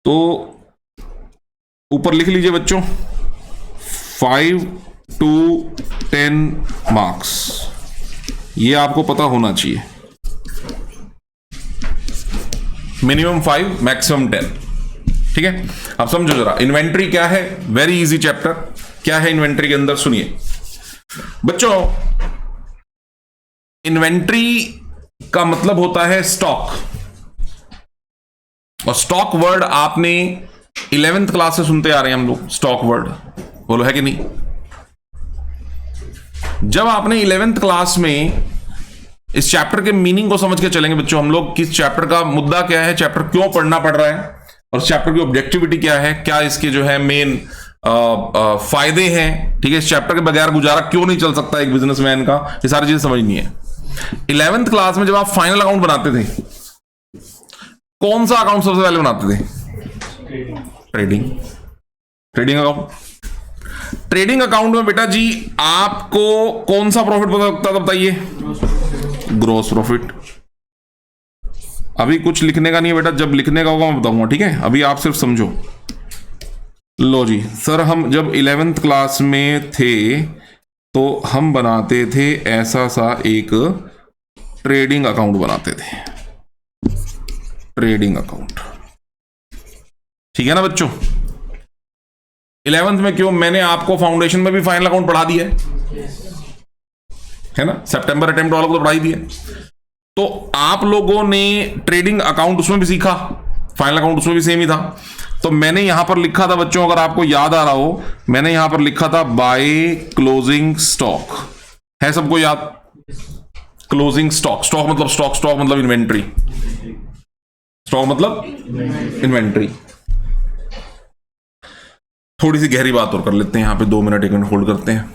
तो ऊपर लिख लीजिए बच्चों 5 to 10 मार्क्स, ये आपको पता होना चाहिए। मिनिमम 5 मैक्सिमम 10, ठीक है। अब समझो जरा इन्वेंट्री क्या है, वेरी इजी चैप्टर। क्या है इन्वेंट्री के अंदर, सुनिए बच्चों। इन्वेंट्री का मतलब होता है स्टॉक, और स्टॉक वर्ड आपने 11th क्लास से सुनते आ रहे हैं हम लोग, स्टॉक वर्ड, बोलो है कि नहीं। जब आपने 11th क्लास में इस चैप्टर के मीनिंग को समझ के चलेंगे बच्चों हम लोग, किस चैप्टर का मुद्दा क्या है, चैप्टर क्यों पढ़ना पड़ रहा है, और चैप्टर की ऑब्जेक्टिविटी क्या है, क्या इसके जो है मेन फायदे हैं, ठीक है। इस चैप्टर के बगैर गुजारा क्यों नहीं चल सकता एक बिजनेसमैन का, ये सारी चीजें समझनी है। 11th क्लास में जब आप फाइनल अकाउंट बनाते थे, कौन सा अकाउंट सबसे पहले बनाते थे? Trading account. ट्रेडिंग अकाउंट में बेटा जी आपको कौन सा प्रॉफिट पता लगता था, बताइए? Gross profit. अभी कुछ लिखने का नहीं है बेटा, जब लिखने का होगा मैं बताऊंगा, ठीक है। अभी आप सिर्फ समझो। लो जी सर, हम जब 11th क्लास में थे तो हम बनाते थे ऐसा सा एक ट्रेडिंग अकाउंट बनाते थे, ट्रेडिंग अकाउंट, ठीक है ना बच्चों। 11th में क्यों, मैंने आपको फाउंडेशन में भी फाइनल अकाउंट पढ़ा दिया है ना, सितंबर अटेम्प्ट वालों को तो पढ़ा ही दिया। तो आप लोगों ने ट्रेडिंग अकाउंट उसमें भी सीखा, फाइनल अकाउंट उसमें भी सेम ही था। तो मैंने यहां पर लिखा था बच्चों, अगर आपको याद आ रहा हो, मैंने यहां पर लिखा था बाय क्लोजिंग स्टॉक, है सबको याद? क्लोजिंग स्टॉक, स्टॉक मतलब स्टॉक, स्टॉक मतलब इन्वेंट्री, स्टॉक मतलब इन्वेंट्री। थोड़ी सी गहरी बात और कर लेते हैं यहां पे, 2 मिनट 1 मिनट होल्ड करते हैं।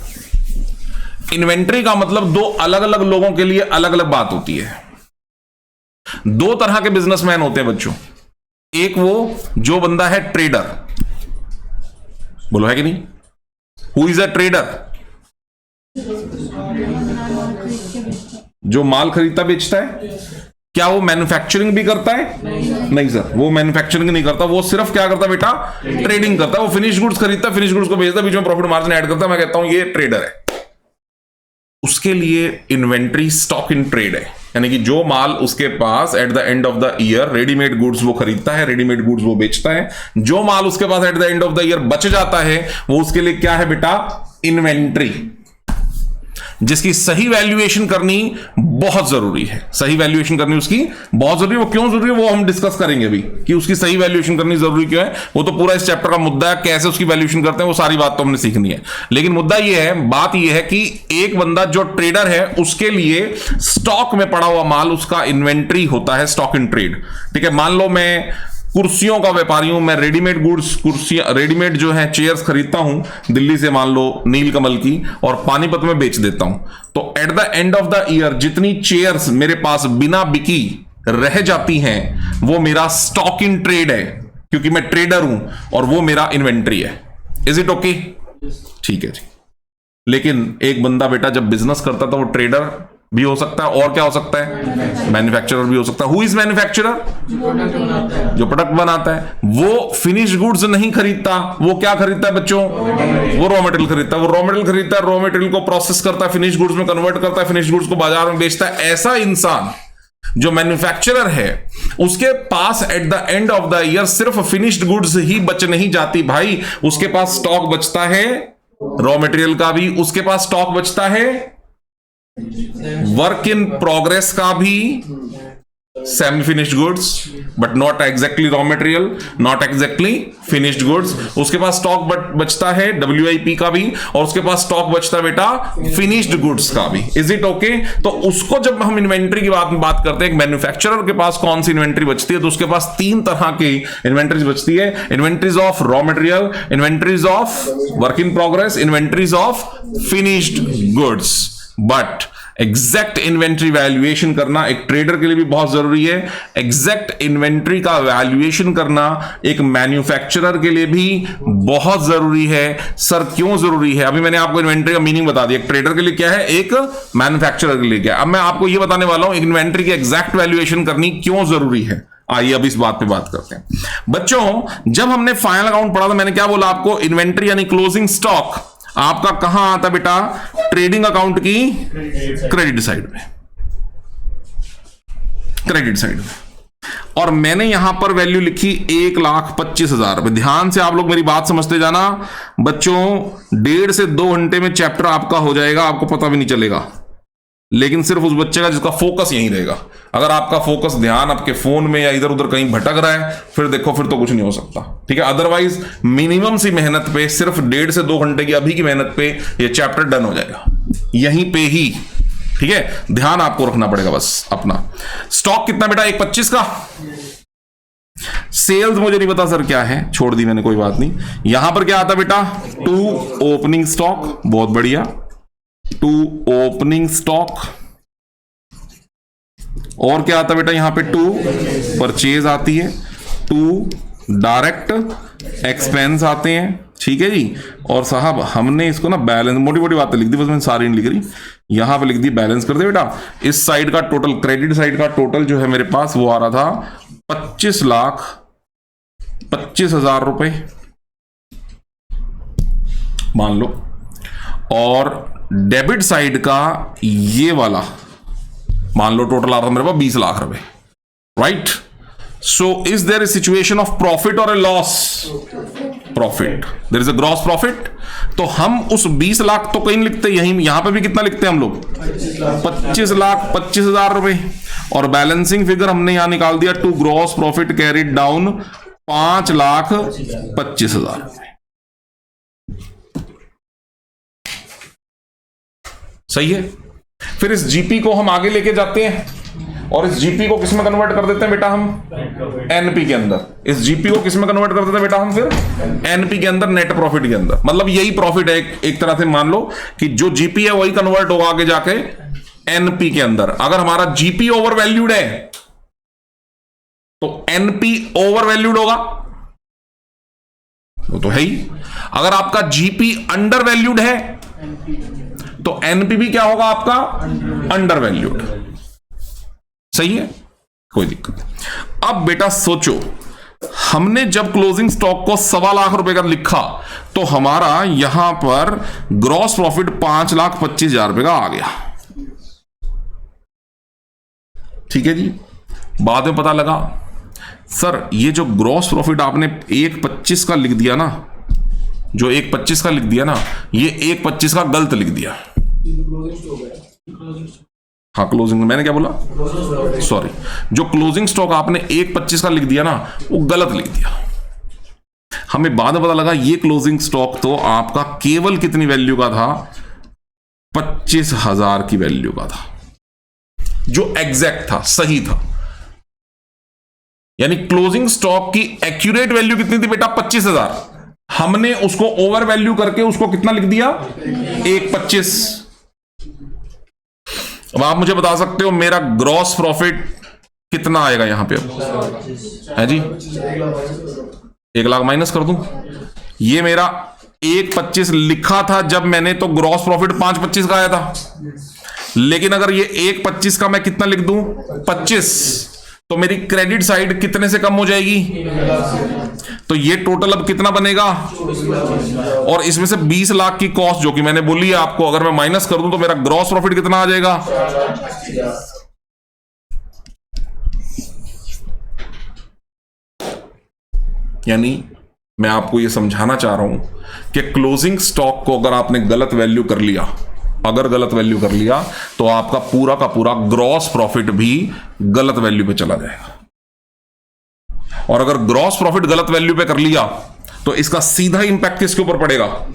इन्वेंट्री का मतलब 2 अलग अलग लोगों के लिए अलग अलग बात होती है। 2 तरह के बिजनेसमैन होते हैं बच्चों। एक वो जो बंदा है ट्रेडर, बोलो है कि नहीं? Who is a trader? जो माल खरीदता बेचता है। क्या वो मैन्युफैक्चरिंग भी करता है? नहीं सर, वो मैन्युफैक्चरिंग नहीं करता, वो सिर्फ क्या करता है बेटा? ट्रेडिंग करता है। वो फिनिश गुड्स खरीदता है, फिनिश गुड्स को बेचता है, बीच में प्रॉफिट मार्जिन ऐड करता है। मैं कहता हूं ये ट्रेडर है। उसके लिए इन्वेंट्री स्टॉक इन ट्रेड है, यानी कि जो माल उसके पास at the end of the year, readymade goods वो खरीदता है, रेडीमेड गुड्स वो बेचता है। जो माल उसके पास at the end of the year बच जाता है, वो उसके लिए क्या है बेटा? इन्वेंट्री, जिसकी सही वैल्यूएशन करनी बहुत जरूरी है। सही वैल्यूएशन करनी उसकी बहुत जरूरी है। वो क्यों जरूरी है वो हम डिस्कस करेंगे अभी, कि उसकी सही वैल्यूएशन करनी जरूरी क्यों है। वो तो पूरा इस चैप्टर का मुद्दा है, कैसे उसकी वैल्यूएशन करते हैं वो सारी बात तो हमने सीखनी है। लेकिन मुद्दा ये है, बात ये है कि एक बंदा जो ट्रेडर है उसके लिए स्टॉक में पड़ा हुआ माल उसका इन्वेंट्री होता है, स्टॉक इन ट्रेड, ठीक है। मान लो मैं कुर्सियों का व्यापारी हूं, मैं रेडीमेड गुड्स, कुर्सियां, रेडीमेड जो है चेयर्स खरीदता हूं दिल्ली से, मान लो नीलकमल की, और पानीपत में बेच देता हूं। तो eight the end of the year जितनी चेयर्स मेरे पास बिना बिकी रह जाती हैं वो मेरा स्टॉक इन ट्रेड है, क्योंकि मैं ट्रेडर हूं और वो मेरा इन्वेंट्री है। Is it okay? ठीक है जी। लेकिन एक बंदा बेटा जब बिजनेस करता था वो ट्रेडर भी हो सकता है, और क्या हो सकता है? मैन्युफैक्चरर भी हो सकता है। Who is manufacturer? जो प्रोडक्ट बनाता है। वो फिनिश गुड्स नहीं खरीदता, वो क्या खरीदता है बच्चों? वो रॉ मटेरियल खरीदता है। वो रॉ मटेरियल खरीदता है, रॉ मटेरियल को प्रोसेस करता है, फिनिश गुड्स में कन्वर्ट करता है, फिनिश गुड्स को बाजार में बेचता है। ऐसा इंसान जो मैन्युफैक्चरर है उसके पास at the end of the year सिर्फ फिनिश्ड गुड्स ही बच नहीं जाती भाई, उसके पास स्टॉक बचता है रॉ मटेरियल का भी, उसके पास स्टॉक बचता है वर्क इन प्रोग्रेस का भी, semi finished goods but not exactly raw material, not exactly finished goods. उसके पास स्टॉक बचता है WIP का भी, और उसके पास स्टॉक बचता है बेटा फिनिश्ड गुड्स का भी। Is it okay? तो उसको जब हम इन्वेंट्री की बात करते हैं, एक मैन्युफैक्चरर के पास कौन सी इन्वेंट्री बचती है, तो उसके पास 3 तरह की इन्वेंट्रीज बचती है। Inventories of raw material, inventories of work in progress, inventories of finished goods. But exact inventory valuation करना एक ट्रेडर के लिए भी बहुत जरूरी है। एग्जैक्ट इन्वेंट्री का वैल्यूएशन करना एक मैन्युफैक्चरर के लिए भी बहुत जरूरी है। सर क्यों जरूरी है? अभी मैंने आपको इन्वेंट्री का मीनिंग बता दिया, एक ट्रेडर के लिए क्या है, एक मैन्युफैक्चरर के लिए क्या। अब मैं आपको यह बताने वाला हूं इन्वेंट्री की एग्जैक्ट वैल्यूएशन करनी क्यों जरूरी है। आइए अब इस बात पे बात करते हैं बच्चों। जब हमने फाइनल अकाउंट पढ़ा था मैंने क्या बोला आपको, इन्वेंट्री यानी क्लोजिंग स्टॉक आपका कहां आता बेटा, ट्रेडिंग अकाउंट की क्रेडिट साइड में, क्रेडिट साइड में। और मैंने यहां पर वैल्यू लिखी 1,25,000 रुपए। ध्यान से आप लोग मेरी बात समझते जाना बच्चों, 1.5 से 2 घंटे में चैप्टर आपका हो जाएगा, आपको पता भी नहीं चलेगा, लेकिन सिर्फ उस बच्चे का जिसका फोकस यहीं रहेगा। अगर आपका फोकस ध्यान आपके फोन में या इधर उधर कहीं भटक रहा है, फिर देखो फिर तो कुछ नहीं हो सकता, ठीक है। अदरवाइज मिनिमम सी मेहनत पे, सिर्फ 1.5 से 2 घंटे की अभी की मेहनत पे ये चैप्टर डन हो जाएगा, यहीं पे ही, ठीक है। ध्यान आपको रखना पड़ेगा बस अपना। स्टॉक कितना बेटा, 1,25 का। सेल्स मुझे नहीं पता सर क्या है, छोड़ दी मैंने, कोई बात नहीं। यहां पर क्या आता बेटा, 2 ओपनिंग स्टॉक, बहुत बढ़िया, 2 ओपनिंग स्टॉक। और क्या आता बेटा यहां पे, 2 परचेज आती है, 2 डायरेक्ट एक्सपेंस आते हैं, ठीक है जी। और साहब हमने इसको ना बैलेंस, मोटी मोटी बातें लिख दी बस, मैंने सारी नहीं लिख रही, यहां पे लिख दी बैलेंस कर दे बेटा। इस साइड का टोटल, क्रेडिट साइड का टोटल जो है मेरे पास वो आ रहा था 25,25,000 रुपए मान लो। और डेबिट साइड का ये वाला मान लो टोटल आ रहा था मेरे पास 20 लाख रुपए, right. So is there a situation of profit और a loss, profit, there is a gross profit. तो हम उस 20 लाख तो कहीं लिखते, यहीं यहां पे भी कितना लिखते हैं हम लोग, 25,25,000 रुपए। और बैलेंसिंग फिगर हमने यहां निकाल दिया, to gross profit carried down 5,25,000 रुपए। सही है। फिर इस जीपी को हम आगे लेके जाते हैं और इस जीपी को किस में कन्वर्ट कर देते हैं बेटा हम, एनपी के अंदर। इस जीपी को किस में कन्वर्ट कर देते हैं बेटा हम, फिर एनपी के अंदर, नेट प्रॉफिट के अंदर। मतलब यही प्रॉफिट है एक तरह से, मान लो कि जो जीपी है वही कन्वर्ट होगा आगे जाके एनपी के अंदर। अगर हमारा जीपी ओवर वैल्यूड है तो एनपी ओवर वैल्यूड होगा, वो तो है ही। अगर आपका जीपी अंडर वैल्यूड है तो एनपी भी क्या होगा आपका, अंडर वैल्यूड। सही है, कोई दिक्कत नहीं। अब बेटा सोचो, हमने जब क्लोजिंग स्टॉक को 1.25 लाख रुपए का लिखा तो हमारा यहां पर ग्रॉस प्रॉफिट 5,25,000 रुपए का आ गया, ठीक है जी। बाद में पता लगा सर ये जो ग्रॉस प्रॉफिट आपने 1,25 का लिख दिया ना, जो 1,25 का लिख दिया ना, ये 1,25 का गलत लिख दिया। हाँ क्लोजिंग, मैंने क्या बोला, सॉरी, जो क्लोजिंग स्टॉक आपने 1,25 का लिख दिया ना वो गलत लिख दिया। हमें बाद में पता लगा ये क्लोजिंग स्टॉक तो आपका केवल कितनी वैल्यू का था, 25,000 की वैल्यू का था, जो एग्जैक्ट था, सही था। यानी क्लोजिंग स्टॉक की एक्यूरेट वैल्यू कितनी थी बेटा, 25,000। हमने उसको ओवर वैल्यू करके उसको कितना लिख दिया, 1,25। अब आप मुझे बता सकते हो मेरा ग्रॉस प्रॉफिट कितना आएगा यहां पे, अब है जी 1 लाख माइनस कर दूं, ये मेरा 1,25 लिखा था जब मैंने, तो ग्रॉस प्रॉफिट 5,25 का आया था। लेकिन अगर ये 1,25 का मैं कितना लिख दूं, 25, तो मेरी क्रेडिट साइड कितने से कम हो जाएगी, तो ये टोटल अब कितना बनेगा, और इसमें से 20 लाख की कॉस्ट जो कि मैंने बोली है आपको, अगर मैं माइनस कर दूं तो मेरा ग्रॉस प्रॉफिट कितना आ जाएगा, यानी मैं आपको यह समझाना चाह रहा हूं कि क्लोजिंग स्टॉक को अगर आपने गलत वैल्यू कर लिया, अगर गलत वैल्यू कर लिया तो आपका पूरा का पूरा ग्रॉस प्रॉफिट भी गलत वैल्यू पे चला जाएगा। और अगर ग्रॉस प्रॉफिट गलत वैल्यू पे कर लिया तो इसका सीधा इंपैक्ट किसके ऊपर पड़ेगा,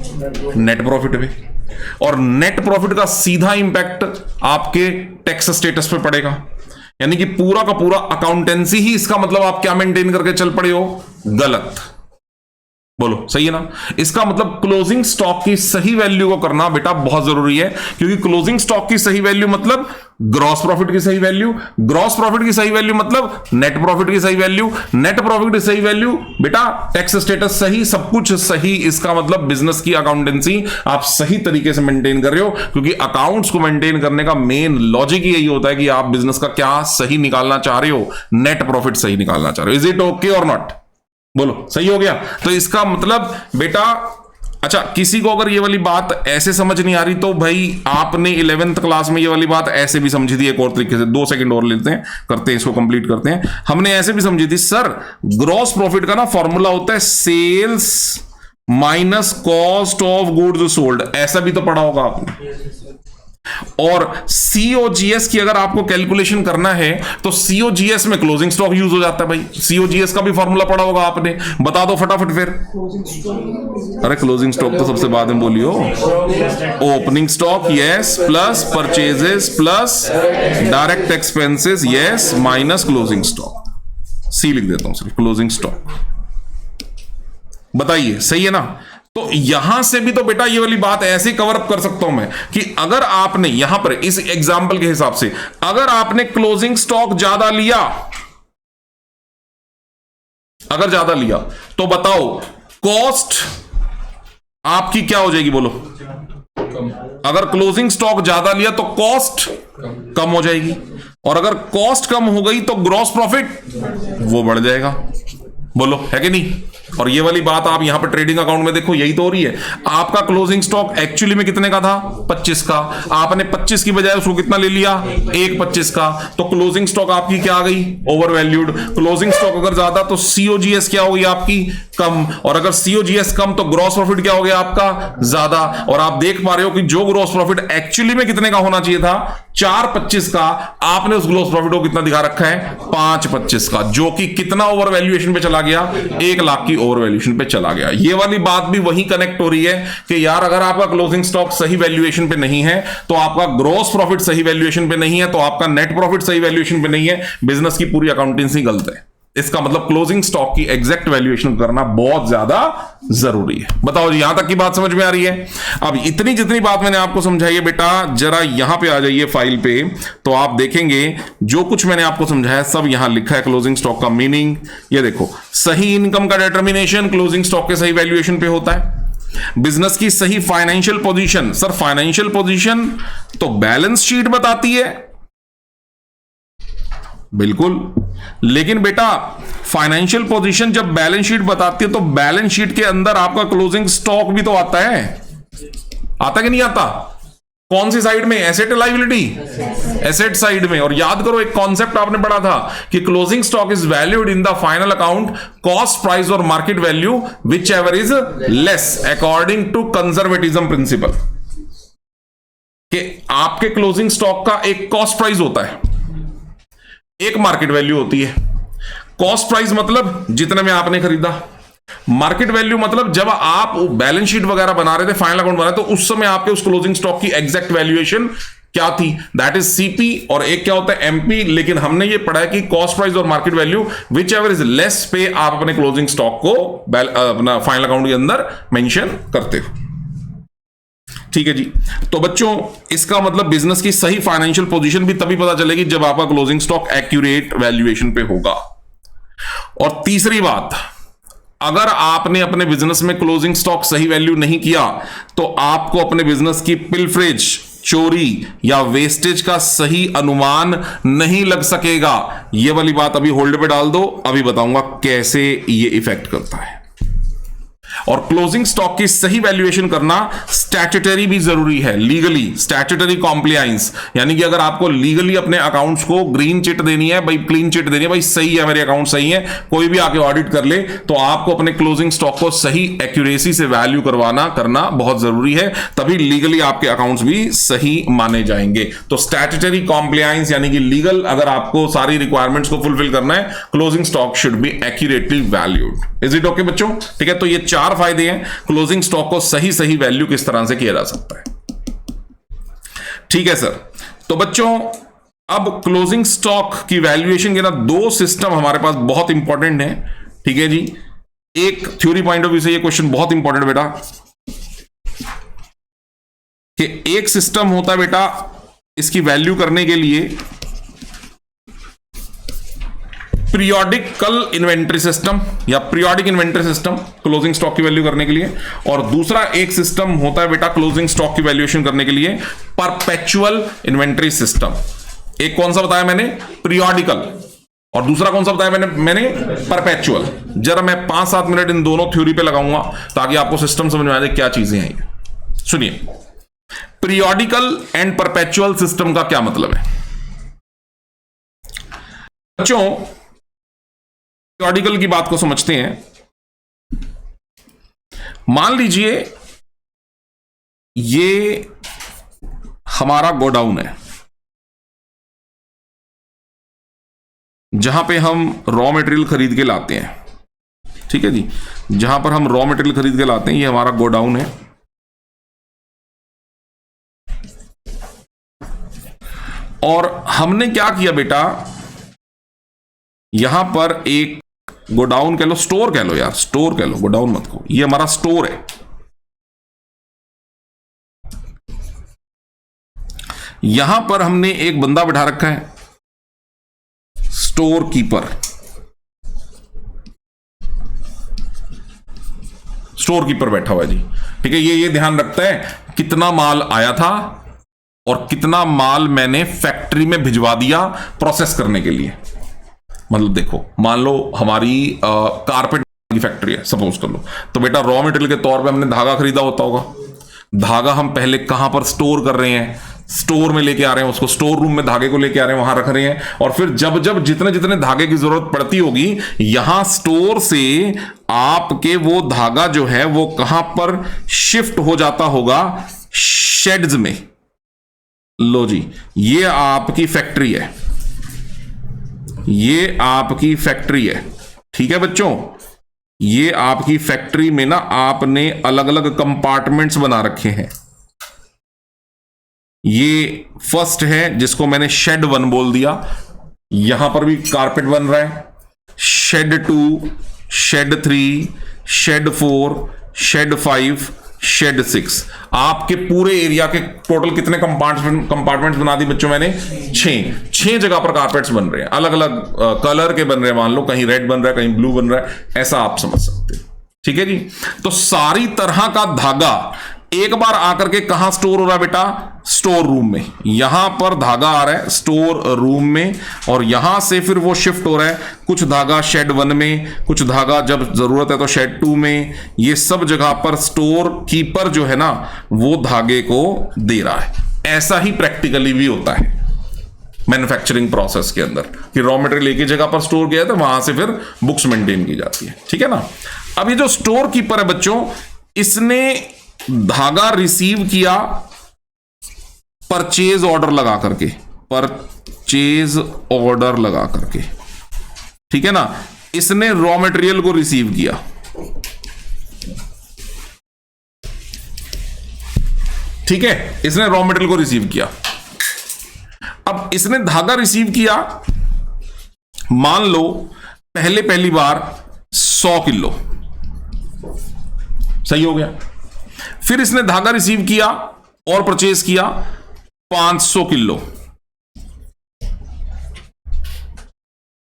नेट प्रॉफिट पे। और नेट प्रॉफिट का सीधा इंपैक्ट आपके टैक्स स्टेटस पे पड़ेगा। यानी कि पूरा का पूरा अकाउंटेंसी ही, इसका मतलब आप क्या मेंटेन करके चल पड़े हो, गलत। बोलो सही है ना। इसका मतलब क्लोजिंग स्टॉक की सही वैल्यू को करना बेटा बहुत जरूरी है, क्योंकि क्लोजिंग स्टॉक की सही वैल्यू मतलब ग्रॉस प्रॉफिट की सही वैल्यू, ग्रॉस प्रॉफिट की सही वैल्यू मतलब नेट प्रॉफिट की सही वैल्यू, नेट प्रॉफिट की सही वैल्यू बेटा टैक्स स्टेटस सही, सब कुछ सही। इसका मतलब बिजनेस की अकाउंटेंसी आप सही तरीके से मेंटेन कर रहे हो, क्योंकि अकाउंट्स को मेंटेन करने का मेन लॉजिक यही होता है कि आप बिजनेस का क्या सही निकालना चाह रहे हो, नेट प्रॉफिट सही निकालना चाह रहे हो। इज इट ओके और नॉट? बोलो सही हो गया। तो इसका मतलब बेटा, अच्छा किसी को अगर ये वाली बात ऐसे समझ नहीं आ रही तो भाई आपने 11th क्लास में ये वाली बात ऐसे भी समझी थी एक और तरीके से। 2 सेकंड और लेते हैं, करते हैं इसको कंप्लीट करते हैं। हमने ऐसे भी समझी थी सर, ग्रॉस प्रॉफिट का ना फॉर्मूला होता है sales minus cost of goods sold, ऐसा भी तो पढ़ा होगा आपने। और सीओजीएस की अगर आपको कैलकुलेशन करना है तो सीओजीएस में क्लोजिंग स्टॉक यूज हो जाता है भाई। सीओजीएस का भी फॉर्मूला पढ़ा होगा आपने, बता दो फटाफट फिर। अरे क्लोजिंग स्टॉक तो सबसे बाद में बोलियो। Opening stock yes, plus purchases plus direct expenses yes, minus closing stock. C लिख देता हूं सिर्फ, क्लोजिंग स्टॉक। बताइए सही है ना। तो यहां से भी तो बेटा ये वाली बात ऐसे कवर अप कर सकता हूं मैं कि अगर आपने यहां पर इस एग्जांपल के हिसाब से अगर आपने क्लोजिंग स्टॉक ज्यादा लिया, अगर ज्यादा लिया तो बताओ कॉस्ट आपकी क्या हो जाएगी, बोलो। अगर क्लोजिंग स्टॉक ज्यादा लिया तो कॉस्ट कम हो जाएगी, और अगर कॉस्ट कम हो गई तो ग्रॉस प्रॉफिट वो बढ़ जाएगा। बोलो है कि नहीं। और ये वाली बात आप यहां पर ट्रेडिंग अकाउंट में देखो, यही तो हो रही है। आपका क्लोजिंग स्टॉक एक्चुअली में कितने का था, 25 का। आपने 25 की बजाय उसको कितना ले लिया, 1.25 का। तो क्लोजिंग स्टॉक आपकी क्या आ गई, ओवर वैल्यूड। क्लोजिंग स्टॉक अगर ज्यादा तो सीओजीएस क्या होगी आपकी, कम। और अगर सीओजीएस कम तो ग्रॉस प्रॉफिट क्या हो गया आपका, ज्यादा। और आप देख पा रहे हो कि जो ग्रॉस प्रॉफिट एक्चुअली में कितने का होना चाहिए था, 4.25 का, आपने उस ग्रॉस प्रॉफिट को कितना दिखा रखा है, 5.25 का, जो कि कितना ओवर वैल्यूएशन पे चला गया, 1 लाख की ओवर वैल्यूएशन पे चला गया। ये वाली बात भी वही कनेक्ट हो रही है कि यार अगर आपका क्लोजिंग स्टॉक सही वैल्यूएशन पे नहीं है तो आपका ग्रॉस प्रॉफिट सही वैल्यूएशन पे नहीं है, तो आपका नेट प्रॉफिट सही वैल्यूएशन पे नहीं है, बिजनेस की पूरी अकाउंटेंसी गलत है। इसका मतलब क्लोजिंग स्टॉक की एग्जैक्ट वैल्यूएशन करना बहुत ज्यादा जरूरी है। बताओ जी, यहां तक की बात समझ में आ रही है। अब इतनी जितनी बात मैंने आपको समझाई है बेटा, जरा यहां पे आ जाइए फाइल पे, तो आप देखेंगे जो कुछ मैंने आपको समझाया सब यहां लिखा है। क्लोजिंग स्टॉक का मीनिंग ये देखो, सही इनकम का डिटर्मिनेशन क्लोजिंग स्टॉक के सही वैल्यूएशन पे होता है। बिजनेस की सही financial position, sir financial position तो बैलेंस शीट बताती है, बिल्कुल। लेकिन बेटा फाइनेंशियल पोजीशन जब बैलेंस शीट बताती है तो बैलेंस शीट के अंदर आपका क्लोजिंग स्टॉक भी तो आता है, आता कि नहीं आता। कौन सी साइड में, एसेट लायबिलिटी, एसेट साइड में। और याद करो एक कॉन्सेप्ट आपने पढ़ा था कि closing stock is valued in the final account cost price और market value whichever is less according to conservatism principle. कि आपके क्लोजिंग स्टॉक का एक कॉस्ट प्राइस होता है, एक मार्केट वैल्यू होती है। कॉस्ट प्राइस मतलब जितने में आपने खरीदा, मार्केट वैल्यू मतलब जब आप बैलेंस शीट वगैरह बना रहे थे, फाइनल अकाउंट बना रहे थे, तो उस समय आपके उस क्लोजिंग स्टॉक की एग्जैक्ट वैल्यूएशन क्या थी, दैट इज सीपी। और एक क्या होता है, एमपी। लेकिन हमने ये पढ़ा है कि कॉस्ट प्राइस और market value whichever is less पे आप अपने क्लोजिंग स्टॉक को अपना फाइनल अकाउंट के अंदर मेंशन करते हो। ठीक है जी। तो बच्चों इसका मतलब बिजनेस की सही फाइनेंशियल पोजीशन भी तभी पता चलेगी जब आपका क्लोजिंग स्टॉक एक्यूरेट वैल्यूएशन पे होगा। और तीसरी बात, अगर आपने अपने बिजनेस में क्लोजिंग स्टॉक सही वैल्यू नहीं किया तो आपको अपने बिजनेस की पिलफरेज, चोरी या वेस्टेज का सही अनुमान नहीं लग सकेगा। यह वाली बात अभी होल्ड पे डाल दो, अभी बताऊंगा कैसे ये इफेक्ट करता है। और क्लोजिंग स्टॉक की सही वैल्यूएशन करना स्टैट्यूटरी भी जरूरी है, लीगली स्टैट्यूटरी कॉम्प्लायंस। यानी कि अगर आपको लीगली अपने अकाउंट्स को ग्रीन चिट देनी है भाई, क्लीन चिट देनी है भाई, सही है मेरे अकाउंट सही है, कोई भी आके ऑडिट कर ले, तो आपको अपने क्लोजिंग स्टॉक को सही एक्यूरेसी से वैल्यू करना बहुत जरूरी है, तभी लीगली आपके अकाउंट्स भी सही माने जाएंगे। तो स्टैट्यूटरी कॉम्प्लायंस यानी कि लीगल, अगर आपको सारी रिक्वायरमेंट्स को फुलफिल करना है, closing stock should be accurately valued. Is it okay बच्चों? ठीक है। तो ये 4 फायदे हैं क्लोजिंग स्टॉक को सही वैल्यू किस तरह से किया जा सकता है। ठीक है सर। तो बच्चों अब क्लोजिंग स्टॉक की वैल्यूएशन के ना 2 सिस्टम हमारे पास बहुत इंपॉर्टेंट है। ठीक है जी। एक थ्योरी पॉइंट ऑफ व्यू से ये क्वेश्चन बहुत इंपॉर्टेंट बेटा, कि एक सिस्टम होता है बेटा, इसकी वैल्यू करने के लिए पीरियोडिकल इन्वेंट्री सिस्टम या periodic inventory system closing stock की वैल्यू करने के लिए, और दूसरा एक सिस्टम होता है बेटा क्लोजिंग स्टॉक की वैल्यूएशन करने के लिए परपेचुअल इन्वेंट्री सिस्टम। एक कौन सा बताया मैंने, पीरियोडिकल, और दूसरा कौन सा बताया मैंने परपेचुअल। जरा मैं 5-7 मिनट इन दोनों थ्योरी पे लगाऊंगा ताकि आपको सिस्टम समझ में आ जाए क्या चीजें हैं ये। सुनिए, पीरियोडिकल एंड परपेचुअल सिस्टम का क्या मतलब है बच्चों। पीरियोडिकल की बात को समझते हैं। मान लीजिए ये हमारा गोडाउन है जहां पे हम रॉ मटेरियल खरीद के लाते हैं, ठीक है जी, जहां पर हम रॉ मटेरियल खरीद के लाते हैं, ये हमारा गोडाउन है। और हमने क्या किया बेटा, यहां पर एक गोडाउन कह लो, स्टोर कह लो यार, स्टोर कह लो, गोडाउन मत कहो, ये हमारा स्टोर है। यहां पर हमने एक बंदा बिठा रखा है, स्टोर कीपर। स्टोर कीपर बैठा हुआ है जी, ठीक है। ये ध्यान रखता है कितना माल आया था और कितना माल मैंने फैक्ट्री में भिजवा दिया प्रोसेस करने के लिए। मतलब देखो, मान लो हमारी कारपेट की फैक्ट्री है सपोज कर लो, तो बेटा रॉ मटेरियल के तौर पे हमने धागा खरीदा होता होगा। धागा हम पहले कहां पर स्टोर कर रहे हैं, स्टोर में लेके आ रहे हैं, उसको स्टोर रूम में धागे को लेके आ रहे हैं, वहां रख रहे हैं, और फिर जब जब जितने जितने धागे की जरूरत पड़ती होगी, यहां स्टोर से आपके वो धागा जो है वो कहां पर शिफ्ट हो जाता होगा, शेड्स में। लो जी, ये आपकी फैक्ट्री है, ये आपकी फैक्ट्री है, ठीक है बच्चों। ये आपकी फैक्ट्री में ना आपने अलग अलग कंपार्टमेंट्स बना रखे हैं। ये फर्स्ट है जिसको मैंने शेड 1 बोल दिया, यहां पर भी कारपेट बन रहा है। Shade 2, shade 3, shade 4, shade 5, shade 6। आपके पूरे एरिया के टोटल कितने कंपार्टमेंट्स बना दी बच्चों मैंने, 6 जगह पर कारपेट्स बन रहे हैं, अलग अलग कलर के बन रहे हैं। मान लो कहीं रेड बन रहा है, कहीं ब्लू बन रहा है, ऐसा आप समझ सकते हैं, ठीक है जी। तो सारी तरह का धागा एक बार आकर के कहां स्टोर हो रहा है बेटा, स्टोर रूम में। यहां पर धागा आ रहा है स्टोर रूम में, और यहां से फिर वो शिफ्ट हो रहा है, कुछ धागा शेड 1 में, कुछ धागा जब जरूरत है तो शेड 2 में। ये सब जगह पर स्टोर कीपर जो है ना, वो धागे को दे रहा है। ऐसा ही प्रैक्टिकली भी होता है मैन्युफैक्चरिंग प्रोसेस के अंदर, कि रॉ मटेरियल एक ही जगह पर स्टोर किया है तो वहां से फिर बुक्स मेंटेन की जाती है, ठीक है ना। अब ये जो स्टोर कीपर है बच्चों, इसने धागा रिसीव किया परचेज ऑर्डर लगा करके, परचेज ऑर्डर लगा करके, ठीक है ना। इसने रॉ मटेरियल को रिसीव किया, ठीक है, इसने रॉ मटेरियल को रिसीव किया। अब इसने धागा रिसीव किया, मान लो पहली बार 100 किलो, सही हो गया। फिर इसने धागा रिसीव किया और परचेज किया 500 किलो।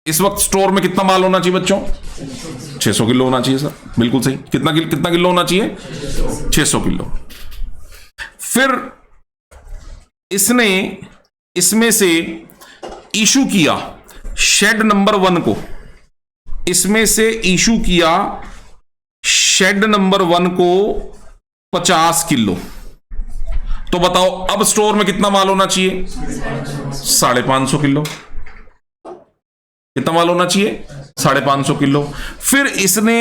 इस वक्त स्टोर में कितना माल होना चाहिए बच्चों, 600 किलो होना चाहिए सर, बिल्कुल सही। कितना किलो होना चाहिए, 600 किलो। फिर इसने इसमें से इशू किया शेड नंबर 1 को, इसमें से इशू किया शेड नंबर 1 को 50 किलो। तो बताओ अब स्टोर में कितना माल होना चाहिए, 550 किलो। कितना माल होना चाहिए, 550 किलो। फिर इसने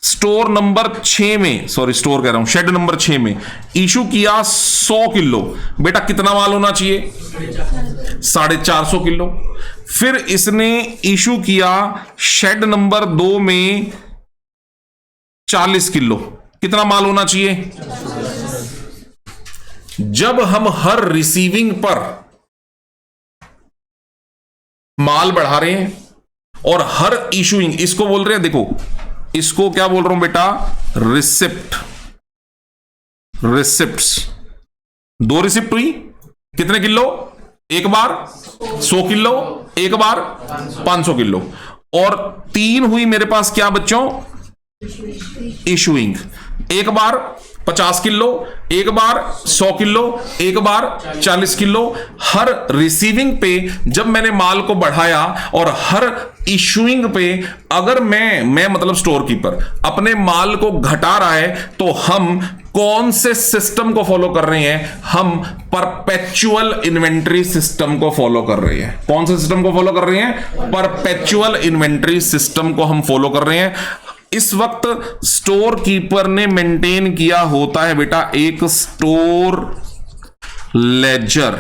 स्टोर नंबर 6 में, सॉरी स्टोर कह रहा हूं, शेड नंबर 6 में इशू किया 100 किलो। बेटा कितना माल होना चाहिए, 450 किलो। फिर इसने इशू किया शेड नंबर 2 में 40 किलो। कितना माल होना चाहिए। जब हम हर रिसीविंग पर माल बढ़ा रहे हैं और हर इशूइंग, इसको बोल रहे हैं, देखो इसको क्या बोल रहा हूं बेटा, रिसिप्ट, रिसिप्ट्स। 2 रिसिप्ट हुई, कितने किलो, एक बार 100 किलो, एक बार 500 किलो, और 3 हुई मेरे पास क्या बच्चों, इशुइंग। एक बार 50 किलो, एक बार 100 किलो, एक बार 40 किलो। हर रिसीविंग पे जब मैंने माल को बढ़ाया, और हर इशुइंग पे अगर मैं मतलब स्टोर कीपर अपने माल को घटा रहा है, तो हम कौन से सिस्टम को फॉलो कर रहे हैं, हम परपेचुअल इन्वेंट्री सिस्टम को फॉलो कर रहे हैं। कौन से सिस्टम को फॉलो कर रहे हैं, परपेचुअल इन्वेंट्री सिस्टम को हम फॉलो कर रहे हैं। इस वक्त स्टोर कीपर ने मेंटेन किया होता है बेटा एक स्टोर लेजर।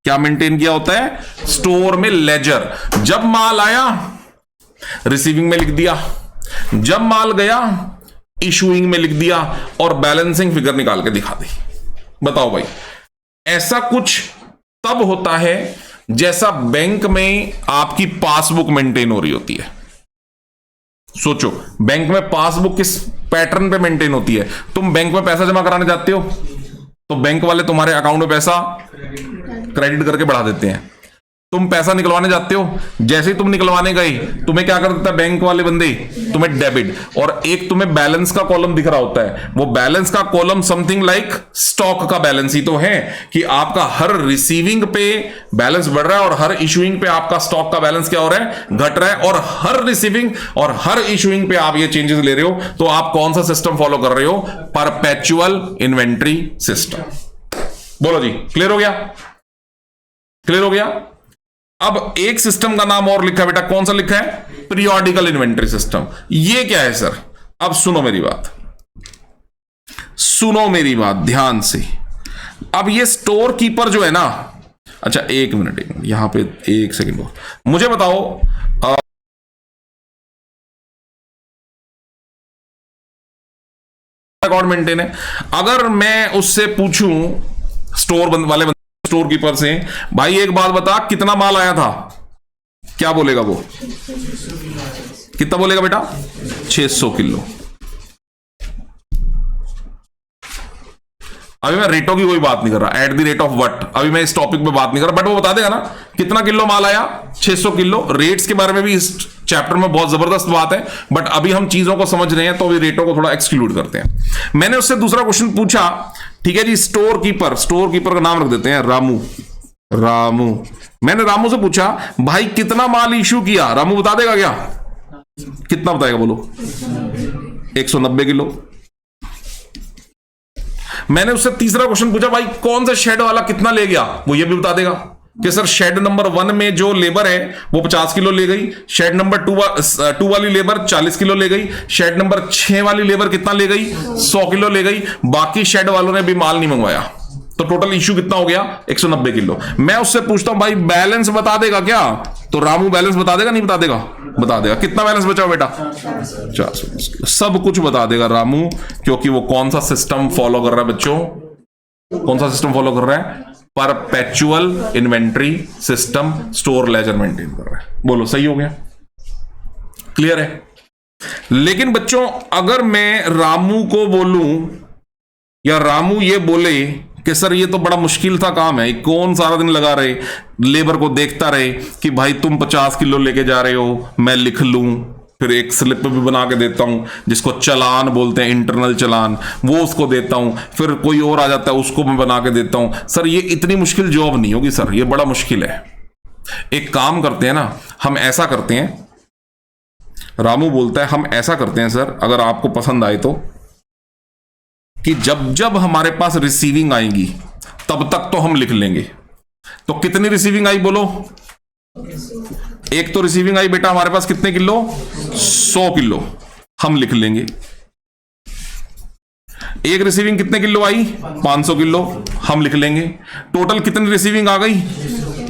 क्या मेंटेन किया होता है, स्टोर में लेजर। जब माल आया रिसीविंग में लिख दिया, जब माल गया इशूइंग में लिख दिया, और बैलेंसिंग फिगर निकाल के दिखा दी। बताओ भाई, ऐसा कुछ तब होता है जैसा बैंक में आपकी पासबुक मेंटेन हो रही होती है। सोचो, बैंक में पासबुक किस पैटर्न पे मेंटेन होती है। तुम बैंक में पैसा जमा कराने जाते हो तो बैंक वाले तुम्हारे अकाउंट में पैसा क्रेडिट करके बढ़ा देते हैं। तुम पैसा निकलवाने जाते हो, जैसे ही तुम निकलवाने गए तुम्हें क्या कर देता है बैंक वाले बंदे, तुम्हें डेबिट, और एक तुम्हें बैलेंस का कॉलम दिख रहा होता है। वो बैलेंस का कॉलम समथिंग लाइक स्टॉक का बैलेंस ही तो है, कि आपका हर रिसीविंग पे बैलेंस बढ़ रहा है और हर इशूइंग पे आपका स्टॉक का बैलेंस क्या हो रहा है, घट रहा है। और हर रिसीविंग और हर इशूइंग पे आप ये चेंजेस ले रहे हो, तो आप कौन सा सिस्टम फॉलो कर रहे हो, परपेचुअल इन्वेंट्री सिस्टम। बोलो जी, क्लियर हो गया, क्लियर हो गया। अब एक सिस्टम का नाम और लिखा है बेटा, कौन सा लिखा है, पीरियोडिकल इन्वेंट्री सिस्टम। ये क्या है सर, अब सुनो मेरी बात, सुनो मेरी बात ध्यान से। अब ये स्टोर कीपर जो है ना, अच्छा एक मिनट यहां पे 1 सेकंड और मुझे बताओ, अकाउंट मेंटेन है, अगर मैं उससे पूछूं स्टोर वाले स्टोर कीपर से, भाई एक बात बता कितना माल आया था, क्या बोलेगा वो, कितना बोलेगा बेटा, 600 किलो। अभी मैं रेटों की कोई बात नहीं कर रहा, at the rate of what, अभी मैं इस टॉपिक पे बात नहीं कर रहा, बट वो बता देगा ना कितना किलो माल आया, 600 किलो। रेट्स के बारे में भी इस चैप्टर में बहुत जबरदस्त बात है, बट अभी हम चीजों को समझ रहे हैं तो अभी रेटों को थोड़ा एक्सक्लूड करते हैं। मैंने उससे दूसरा क्वेश्चन पूछा, ठीक है जी, स्टोर कीपर का नाम रख देते हैं रामू। रामू, मैंने रामू से पूछा भाई कितना माल इशू किया, रामू बता देगा क्या, कितना बताएगा बोलो, 190 किलो। मैंने उससे तीसरा क्वेश्चन पूछा, भाई कौन सा शेड वाला कितना ले गया, वो ये भी बता देगा कि सर शेड नंबर 1 में जो लेबर है वो 50 किलो ले गई, शेड नंबर 2 वाली लेबर 40 किलो ले गई, शेड नंबर 6 वाली लेबर कितना ले गई, 100 किलो ले गई, बाकी शेड वालों ने भी माल नहीं मंगवाया, तो टोटल इश्यू कितना हो गया, 190 किलो। मैं उससे पूछता हूं भाई बैलेंस बता देगा क्या, तो रामू बैलेंस बता देगा, नहीं बता देगा, बता देगा। कितना बैलेंस बचा बेटा, 420 सब कुछ बता देगा रामू, क्योंकि वो कौन सा सिस्टम फॉलो कर रहा है बच्चों, कौन सा सिस्टम फॉलो कर रहा है, perpetual inventory system, store laser maintain कर रहा है। बोलो सही हो गया, क्लियर है। लेकिन बच्चों अगर मैं रामू को बोलूं या रामू ये बोले कि सर ये तो बड़ा मुश्किल था काम है, कौन सारा दिन लगा रहे लेबर को देखता रहे कि भाई तुम 50 किलो लेके जा रहे हो, मैं लिख लूं, फिर एक स्लिप भी बना के देता हूं जिसको चालान बोलते हैं, इंटरनल चालान, वो उसको देता हूं, फिर कोई और आ जाता है उसको मैं बना के देता हूं। सर ये इतनी मुश्किल जॉब नहीं होगी सर, ये बड़ा मुश्किल है। एक काम करते हैं ना, हम ऐसा करते हैं, रामू बोलता है हम ऐसा करते हैं सर, अगर आपको पसंद आए तो, कि जब जब हमारे पास रिसीविंग आएगी तब तक तो हम लिख लेंगे। तो कितनी रिसीविंग आई बोलो, एक तो रिसीविंग आई बेटा हमारे पास कितने किलो, 100 किलो, हम लिख लेंगे। एक रिसीविंग कितने किलो आई, 500 किलो, हम लिख लेंगे। टोटल कितनी रिसीविंग आ गई,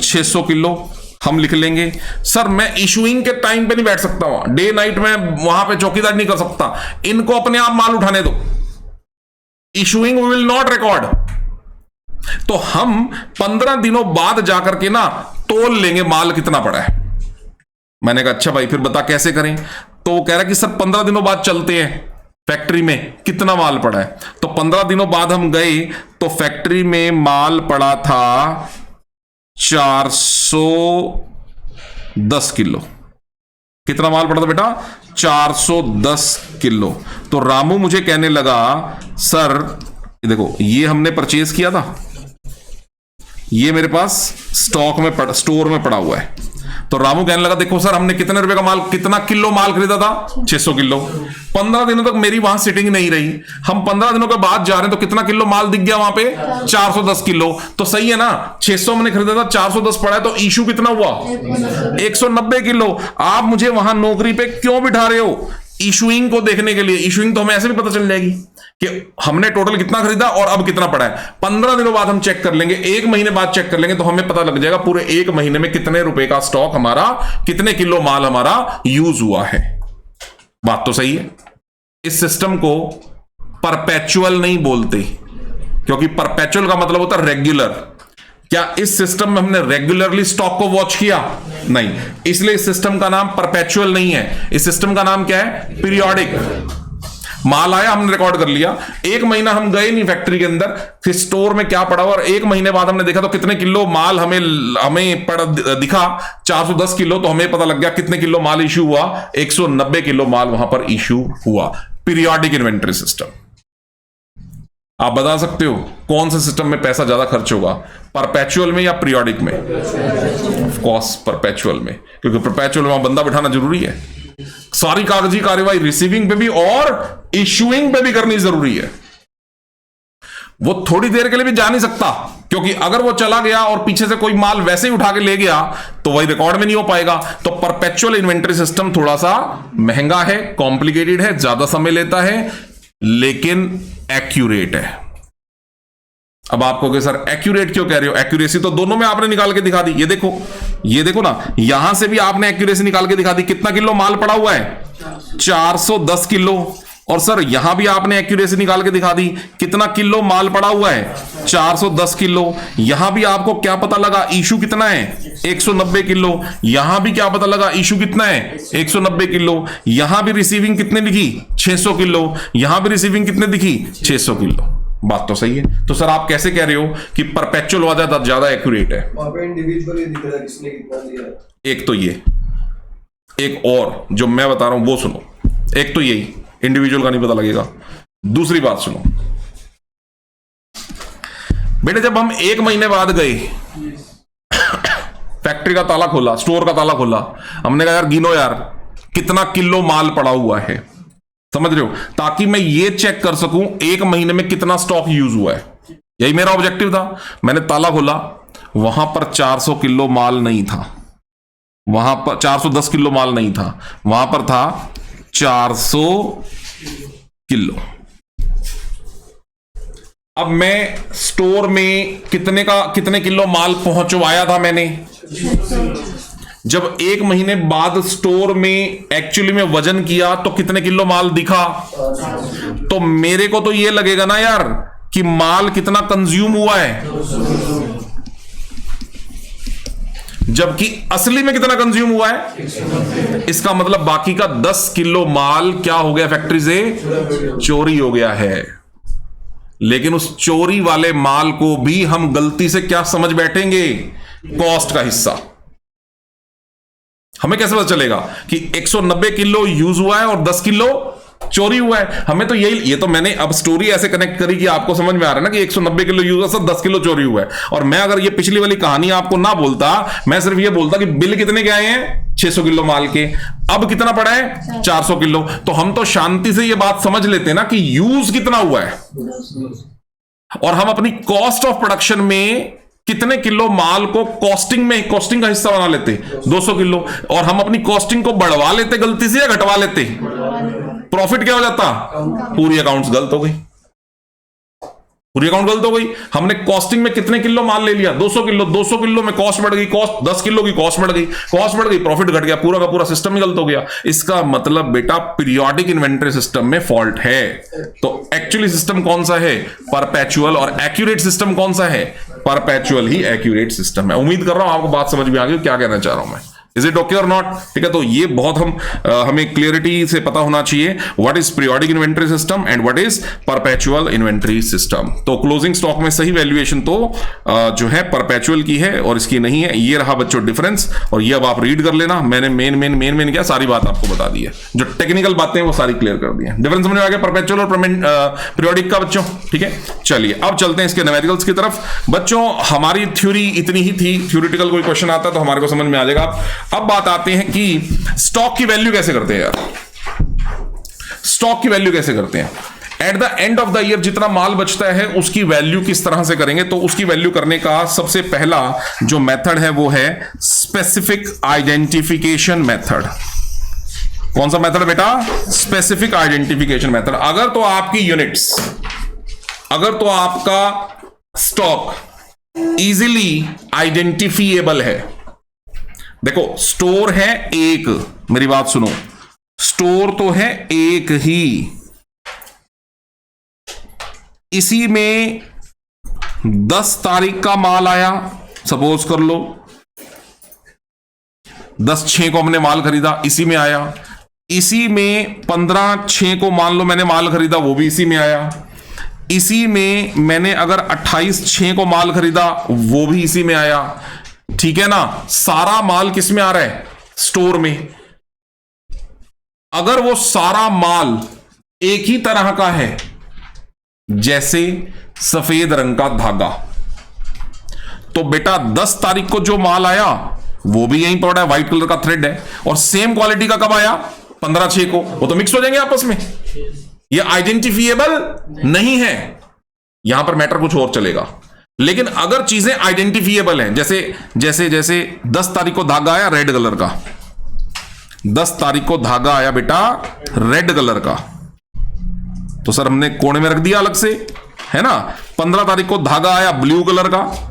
600 किलो, हम लिख लेंगे। सर मैं इशूइंग के टाइम पे नहीं बैठ सकता, वहां डे नाइट में वहां पे चौकीदार नहीं कर सकता, इनको अपने आप माल उठाने दो, issuing we will not record. तो हम 15 दिनों बाद जाकर के ना तोल लेंगे माल कितना पड़ा है। मैंने कहा अच्छा भाई फिर बता कैसे करें। तो वो कह रहा है कि सर 15 दिनों बाद चलते हैं फैक्ट्री में कितना माल पड़ा है। तो 15 दिनों बाद हम गए तो फैक्ट्री में माल पड़ा था 410 किलो। कितना माल पड़ा था बेटा? 410 किलो। तो रामू मुझे कहने लगा सर देखो ये हमने परचेज किया था, ये मेरे पास स्टॉक में स्टोर में पड़ा हुआ है। तो रामू कहने लगा देखो सर हमने कितने रुपए का माल, कितना किलो माल खरीदा था? 600 किलो। 15 दिनों तक मेरी वहां सिटिंग नहीं रही, हम 15 दिनों के बाद जा रहे हैं तो कितना किलो माल दिख गया वहां पे? 410 किलो। तो सही है ना, 600 मैंने खरीदा था, 410 पड़ा है, तो इशू कितना हुआ? 190 किलो। आप मुझे वहां नौकरी पे क्यों बिठा रहे हो? इशुइंग को देखने के लिए। इशुइंग तो हमें ऐसे भी पता चल जाएगी कि हमने टोटल कितना खरीदा और अब कितना पड़ा है। 15 दिनों बाद हम चेक कर लेंगे, 1 महीने बाद चेक कर लेंगे, तो हमें पता लग जाएगा पूरे 1 महीने में कितने रुपए का स्टॉक हमारा, कितने किलो माल हमारा यूज हुआ है। बात तो सही है। इस सिस्टम को परपेचुअल नहीं बोलते, क्योंकि परपेचुअल का मतलब होता है रेगुलर। क्या इस सिस्टम में हमने रेगुलरली स्टॉक को वॉच किया? नहीं, इसलिए इस सिस्टम का नाम परपेचुअल नहीं है। इस सिस्टम का नाम क्या है? पीरियोडिक। माल आया, हमने रिकॉर्ड कर लिया, 1 महीना हम गए नहीं फैक्ट्री के अंदर, फिर स्टोर में क्या पड़ा हुआ, और 1 महीने बाद हमने देखा तो कितने किलो माल हमें पड़ा दिखा 410 किलो। तो हमें पता लग गया कितने किलो माल इशू हुआ, 190 किलो माल वहां पर इशू हुआ। Periodic inventory system. आप बता सकते हो कौन से सिस्टम में पैसा ज्यादा खर्च होगा, परपेचुअल में या पीरियोडिक में? ऑफ कोर्स परपेचुअल में, क्योंकि परपेचुअल में बंदा बिठाना जरूरी है। सारी कागजी कार्यवाही रिसीविंग पे भी और इशूइंग पे भी करनी जरूरी है। वो थोड़ी देर के लिए भी जा नहीं सकता, क्योंकि अगर वो चला गया और पीछे से कोई माल वैसे ही उठा के ले गया तो वही रिकॉर्ड में नहीं हो पाएगा। तो परपेचुअल इन्वेंटरी सिस्टम थोड़ा सा महंगा है, कॉम्प्लिकेटेड है, ज्यादा समय लेता है, लेकिन एक्यूरेट है। अब आप कहोगे सर एक्यूरेट क्यों कह रहे हो? एक्यूरेसी तो दोनों में आपने निकाल के दिखा दी। ये देखो ना, यहां से भी आपने एक्यूरेसी निकाल के दिखा दी। कितना किलो माल पड़ा हुआ है? 410 किलो। और सर यहां भी आपने एक्यूरेसी निकाल के दिखा दी, कितना किलो माल पड़ा हुआ है? 410 किलो। यहां भी आपको क्या पता लगा, इशू कितना है? 190 किलो। यहां भी क्या पता लगा, इशू कितना है? 190 किलो। यहां भी रिसीविंग कितने लिखी? 600 किलो। यहां भी रिसीविंग कितने दिखी? 600 किलो। बात तो सही है। तो सर आप कैसे कह रहे हो कि परपेचुअल वाला ज्यादा एक्यूरेट है? इंडिविजुअली दिख रहा है किसने कितना दिया। एक तो ये, एक और जो मैं बता रहा हूं वो सुनो। एक तो यही इंडिविजुअल का नहीं पता लगेगा। दूसरी बात सुनो बेटे, जब हम 1 महीने बाद गए फैक्ट्री का ताला खोला, स्टोर का ताला खोला, हमने कहा यार गिनो यार कितना किलो माल पड़ा हुआ है, समझ रहे हो, ताकि मैं ये चेक कर सकूं 1 महीने में कितना स्टॉक यूज हुआ है। यही मेरा ऑब्जेक्टिव था। मैंने ताला खोला, वहां पर 400 किलो माल नहीं था, वहां पर 410 किलो माल नहीं था, वहां पर था 400 किलो। अब मैं स्टोर में कितने किलो माल पहुंचवाया था मैंने? जब 1 महीने बाद स्टोर में एक्चुअली में वजन किया तो कितने किलो माल दिखा? तो मेरे को तो ये लगेगा ना यार कि माल कितना कंज्यूम हुआ है, जबकि असली में कितना कंज्यूम हुआ है। इसका मतलब बाकी का 10 किलो माल क्या हो गया, फैक्ट्री से चोरी हो गया है। लेकिन उस चोरी वाले माल को भी हम गलती से क्या समझ बैठेंगे? कॉस्ट का हिस्सा। हमें कैसे पता चलेगा कि 190 किलो यूज हुआ है और 10 किलो चोरी हुआ है? हमें तो ये तो मैंने अब स्टोरी ऐसे कनेक्ट करी कि आपको समझ में आ रहा है ना कि 190 किलो यूज हुआ, 10 किलो चोरी हुआ है। और मैं अगर ये पिछली वाली कहानी आपको ना बोलता, मैं सिर्फ ये बोलता कि बिल कितने के आए हैं 600 किलो माल के, अब कितना पड़ा है 400 किलो, तो हम तो शांति से ये बात समझ लेते ना कि यूज कितना हुआ है। और हम अपनी कॉस्ट ऑफ प्रोडक्शन में कितने किलो माल को कॉस्टिंग का हिस्सा बना लेते 200 किलो, और हम अपनी कॉस्टिंग को बढ़वा लेते गलती से या घटवा लेते, प्रॉफिट क्या हो जाता? पूरी अकाउंट्स गलत हो गई, पूरी अकाउंट गलत हो गई। हमने कॉस्टिंग में कितने किलो माल ले लिया? 200 किलो। 200 किलो में कॉस्ट बढ़ गई, कॉस्ट 10 किलो की कॉस्ट बढ़ गई, प्रॉफिट घट गया, पूरा का पूरा सिस्टम ही गलत हो गया। इसका मतलब बेटा पीरियोडिक इन्वेंटरी सिस्टम में फॉल्ट है। तो एक्चुअली सिस्टम कौन सा है? परपेचुअल। और एक्यूरेट सिस्टम कौन सा है? परपेचुअल ही एक्यूरेट सिस्टम है। उम्मीद कर रहा हूं आपको बात समझ में आ गई क्या कहना चाह रहा हूं मैं। इज इट ओके और नॉट? ठीक है, तो ये बहुत हमें क्लियरिटी से पता होना चाहिए what is periodic inventory system and what is perpetual inventory system. तो क्लोजिंग स्टॉक में सही वैल्यूएशन तो जो है परपेचुअल की है और इसकी नहीं है। ये रहा बच्चों डिफरेंस, और ये अब आप रीड कर लेना। मैंने मेन क्या सारी बात आपको बता दी है, जो टेक्निकल बातें हैं वो सारी क्लियर कर दी है। डिफरेंस समझ में आ गया परपेचुअल और पीरियोडिक का बच्चों? ठीक है, चलिए अब चलते हैं इसके न्यूमेरिकल्स की तरफ। बच्चों हमारी थ्योरी इतनी ही थी, थ्योरेटिकल कोई क्वेश्चन आता है तो हमारे को समझ में आ जाएगा। अब बात आती है कि स्टॉक की वैल्यू कैसे करते हैं यार। स्टॉक की वैल्यू कैसे करते हैं? Eight the end of the year जितना माल बचता है उसकी वैल्यू किस तरह से करेंगे? तो उसकी वैल्यू करने का सबसे पहला जो मेथड है वो है स्पेसिफिक आइडेंटिफिकेशन मेथड। कौन सा मेथड बेटा? Specific identification method. अगर तो आपकी यूनिट्स, अगर तो आपका स्टॉक इजीली आइडेंटिफिएबल है, देखो स्टोर है एक, मेरी बात सुनो, स्टोर तो है एक ही, इसी में 10 तारीख का माल आया, सपोज कर लो 10/6 को हमने माल खरीदा, इसी में आया। इसी में 15/6 को मान लो मैंने माल खरीदा, वो भी इसी में आया। इसी में मैंने अगर 28/6 को माल खरीदा, वो भी इसी में आया। ठीक है ना? सारा माल किस में आ रहा है? स्टोर में। अगर वो सारा माल एक ही तरह का है, जैसे सफेद रंग का धागा, तो बेटा 10 तारीख को जो माल आया वो भी यहीं पड़ा है, व्हाइट कलर का थ्रेड है। और सेम क्वालिटी का कब आया? 15/6 को। वो तो मिक्स हो जाएंगे आपस में, ये आइडेंटिफिएबल नहीं है। यहां पर मैटर कुछ और चलेगा। लेकिन अगर चीजें आइडेंटिफिएबल हैं, जैसे 10 तारीख को धागा आया रेड कलर का, 10 तारीख को धागा आया बेटा रेड कलर का, तो सर हमने कोने में रख दिया अलग से, है ना। 15 तारीख को धागा आया ब्लू कलर का,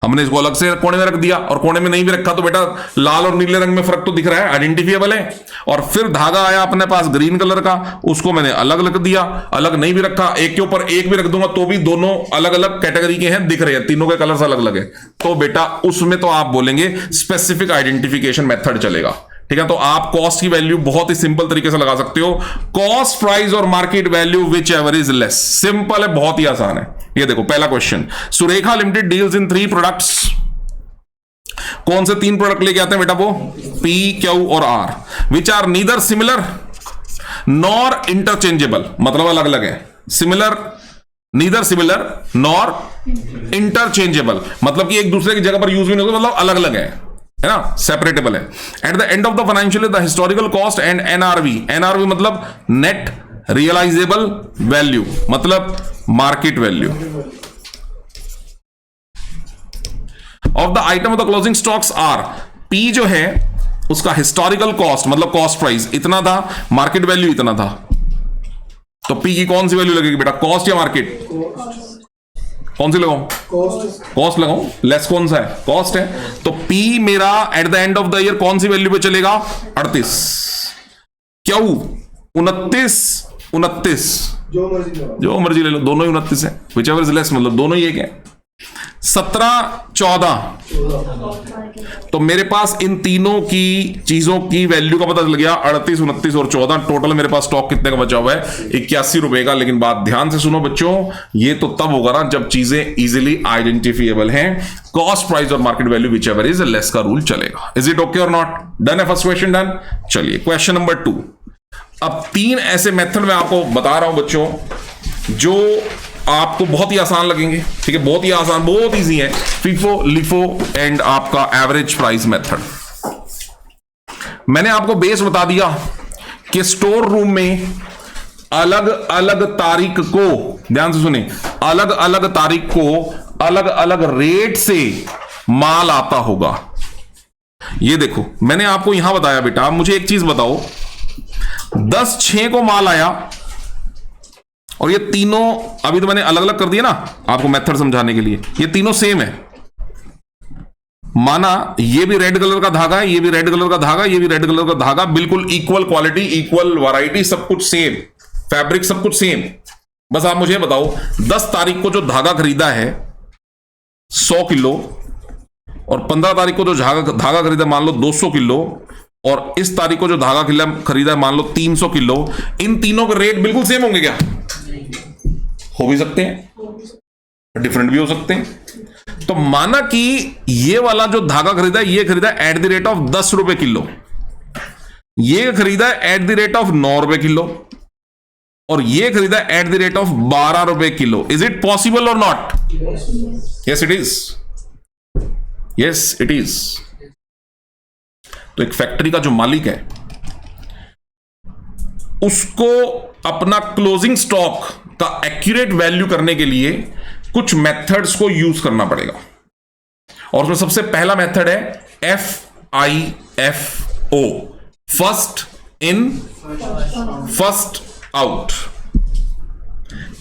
हमने इसको अलग से कोने में रख दिया। और कोने में नहीं भी रखा तो बेटा लाल और नीले रंग में फर्क तो दिख रहा है, आइडेंटिफिएबल है। और फिर धागा आया अपने पास ग्रीन कलर का, उसको मैंने अलग रख दिया। अलग नहीं भी रखा, एक के ऊपर एक भी रख दूंगा तो भी दोनों अलग अलग कैटेगरी के हैं, दिख रहे हैं, तीनों के कलर्स अलग अलग है, तो बेटा उसमें तो आप बोलेंगे स्पेसिफिक आइडेंटिफिकेशन मेथड चलेगा। ठीक है, तो आप कॉस्ट की वैल्यू बहुत ही सिंपल तरीके से लगा सकते हो। कॉस्ट, प्राइस और market value whichever is less. Simple है, बहुत ही आसान है। ये देखो पहला question, Surekha limited deals in 3 products. कौन से 3 प्रोडक्ट लेके आते हैं बेटा? वो P, Q और R, which are neither similar nor interchangeable. मतलब अलग अलग है। Similar, neither similar nor interchangeable, मतलब कि एक दूसरे की जगह पर यूज भी नहीं होता, मतलब अलग अलग है ना, सेपरेटेबल है। At the end of the financial the historical cost and NRV मतलब नेट रियलाइजेबल वैल्यू, मतलब market value of the item of the closing stocks are. P जो है उसका हिस्टोरिकल कॉस्ट मतलब कॉस्ट प्राइस इतना था, मार्केट वैल्यू इतना था, तो पी की कौन सी वैल्यू लगेगी बेटा? कॉस्ट या मार्केट? कौन सी लगाऊं? कॉस्ट लगाऊं। लेस कौन सा है? कॉस्ट है। तो P मेरा eight the end of the year कौन सी वैल्यू पे चलेगा? 38। क्यों? 29 जो मर्जी ले लो, दोनों ही 29 है, विच एवर इज लेस, मतलब दोनों ही एक है। 17-14, तो मेरे पास इन तीनों की चीजों की वैल्यू का पता चल गया। 38, 29 और 14, टोटल मेरे पास स्टॉक कितने का बचा हुआ है? 81 रुपए का। लेकिन बात ध्यान से सुनो बच्चों, ये तो तब होगा ना जब चीजें इजीली आइडेंटिफिएबल हैं। कॉस्ट, प्राइस और market value whichever is less का रूल चलेगा। इज इट ओके और नॉट? डन है फर्स्ट क्वेश्चन? डन। चलिए क्वेश्चन नंबर 2। अब 3 ऐसे मेथड मैं आपको बता रहा हूं बच्चों जो आपको बहुत ही आसान लगेंगे। ठीक है, बहुत ही आसान, बहुत इजी है। फीफो, लिफो एंड आपका एवरेज प्राइस मेथड। मैंने आपको बेस बता दिया कि स्टोर रूम में अलग अलग तारीख को, ध्यान से सुनिए, अलग अलग तारीख को अलग अलग रेट से माल आता होगा। ये देखो मैंने आपको यहां बताया बेटा, मुझे एक चीज बताओ, 10/6 को माल आया और ये तीनों, अभी तो मैंने अलग अलग कर दिया ना आपको मेथड समझाने के लिए, ये तीनों सेम है। माना ये भी रेड कलर का धागा है, ये भी रेड कलर का धागा, ये भी रेड कलर का धागा, बिल्कुल इक्वल क्वालिटी, इक्वल वैरायटी, सब कुछ सेम, फैब्रिक सब कुछ सेम। बस आप मुझे बताओ 10 तारीख को जो धागा खरीदा है 100 किलो और 15 तारीख को जो धागा खरीदा मान लो 200 किलो, और इस तारीख को जो धागा खरीदा मान लो 300 किलो, इन तीनों के रेट बिल्कुल सेम होंगे क्या? हो भी सकते हैं, डिफरेंट भी हो सकते हैं। तो माना कि ये वाला जो धागा खरीदा ये खरीदा एट द रेट ऑफ 10 रुपए किलो, ये खरीदा एट द रेट ऑफ 9 रुपए किलो, और ये खरीदा एट द रेट ऑफ 12 रुपए किलो। इज इट पॉसिबल और not? Yes it is, yes it is. तो एक फैक्ट्री का जो मालिक है उसको अपना क्लोजिंग स्टॉक का एक्यूरेट वैल्यू करने के लिए कुछ मेथड्स को यूज करना पड़ेगा, और उसमें सबसे पहला मेथड है FIFO, first in first out,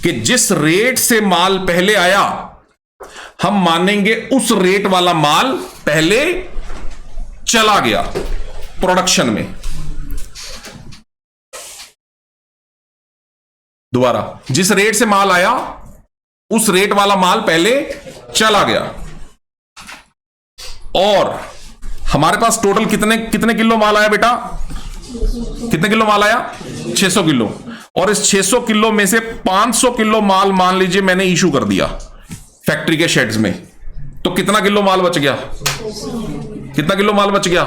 कि जिस रेट से माल पहले आया हम मानेंगे उस रेट वाला माल पहले चला गया प्रोडक्शन में। दोबारा, जिस रेट से माल आया उस रेट वाला माल पहले चला गया, और हमारे पास टोटल कितने किलो माल आया बेटा? कितने किलो माल आया? 600 किलो, और इस 600 किलो में से 500 किलो माल मान लीजिए मैंने इशू कर दिया फैक्ट्री के शेड्स में, तो कितना किलो माल बच गया? कितना किलो माल बच गया?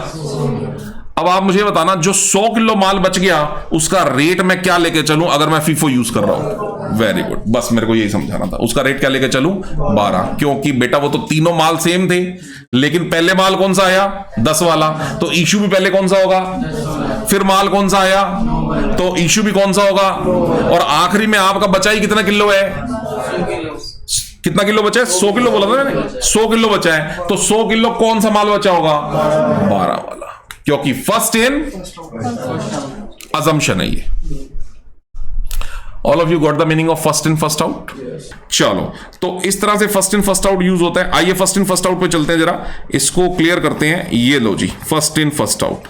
अब आप मुझे बताना, जो 100 किलो माल बच गया उसका रेट मैं क्या लेके चलूं अगर मैं FIFO यूज कर रहा हूं? वेरी गुड, बस मेरे को यही समझाना था। उसका रेट क्या लेके चलूं? 12, क्योंकि बेटा वो तो तीनों माल सेम थे, लेकिन पहले माल कौन सा आया? 10 वाला, तो इशू भी पहले कौन सा होगा? फिर माल कौन सा आया? तो इशू भी कौन सा होगा? और आखिरी में आपका बचा ही कितना किलो है? कितना किलो बचा है? 100 किलो बोला था मैंने, 100 किलो बचा है, तो 100 किलो कौन सा माल बचा होगा? 12 वाला, क्योंकि फर्स्ट इन अजम्पशन है ये। All of you got the meaning of first in first out? चलो, तो इस तरह से first in first out use होता है। आइए फर्स्ट इन फर्स्ट आउट पे चलते हैं, जरा इसको क्लियर करते हैं। ये लो जी, फर्स्ट इन फर्स्ट आउट।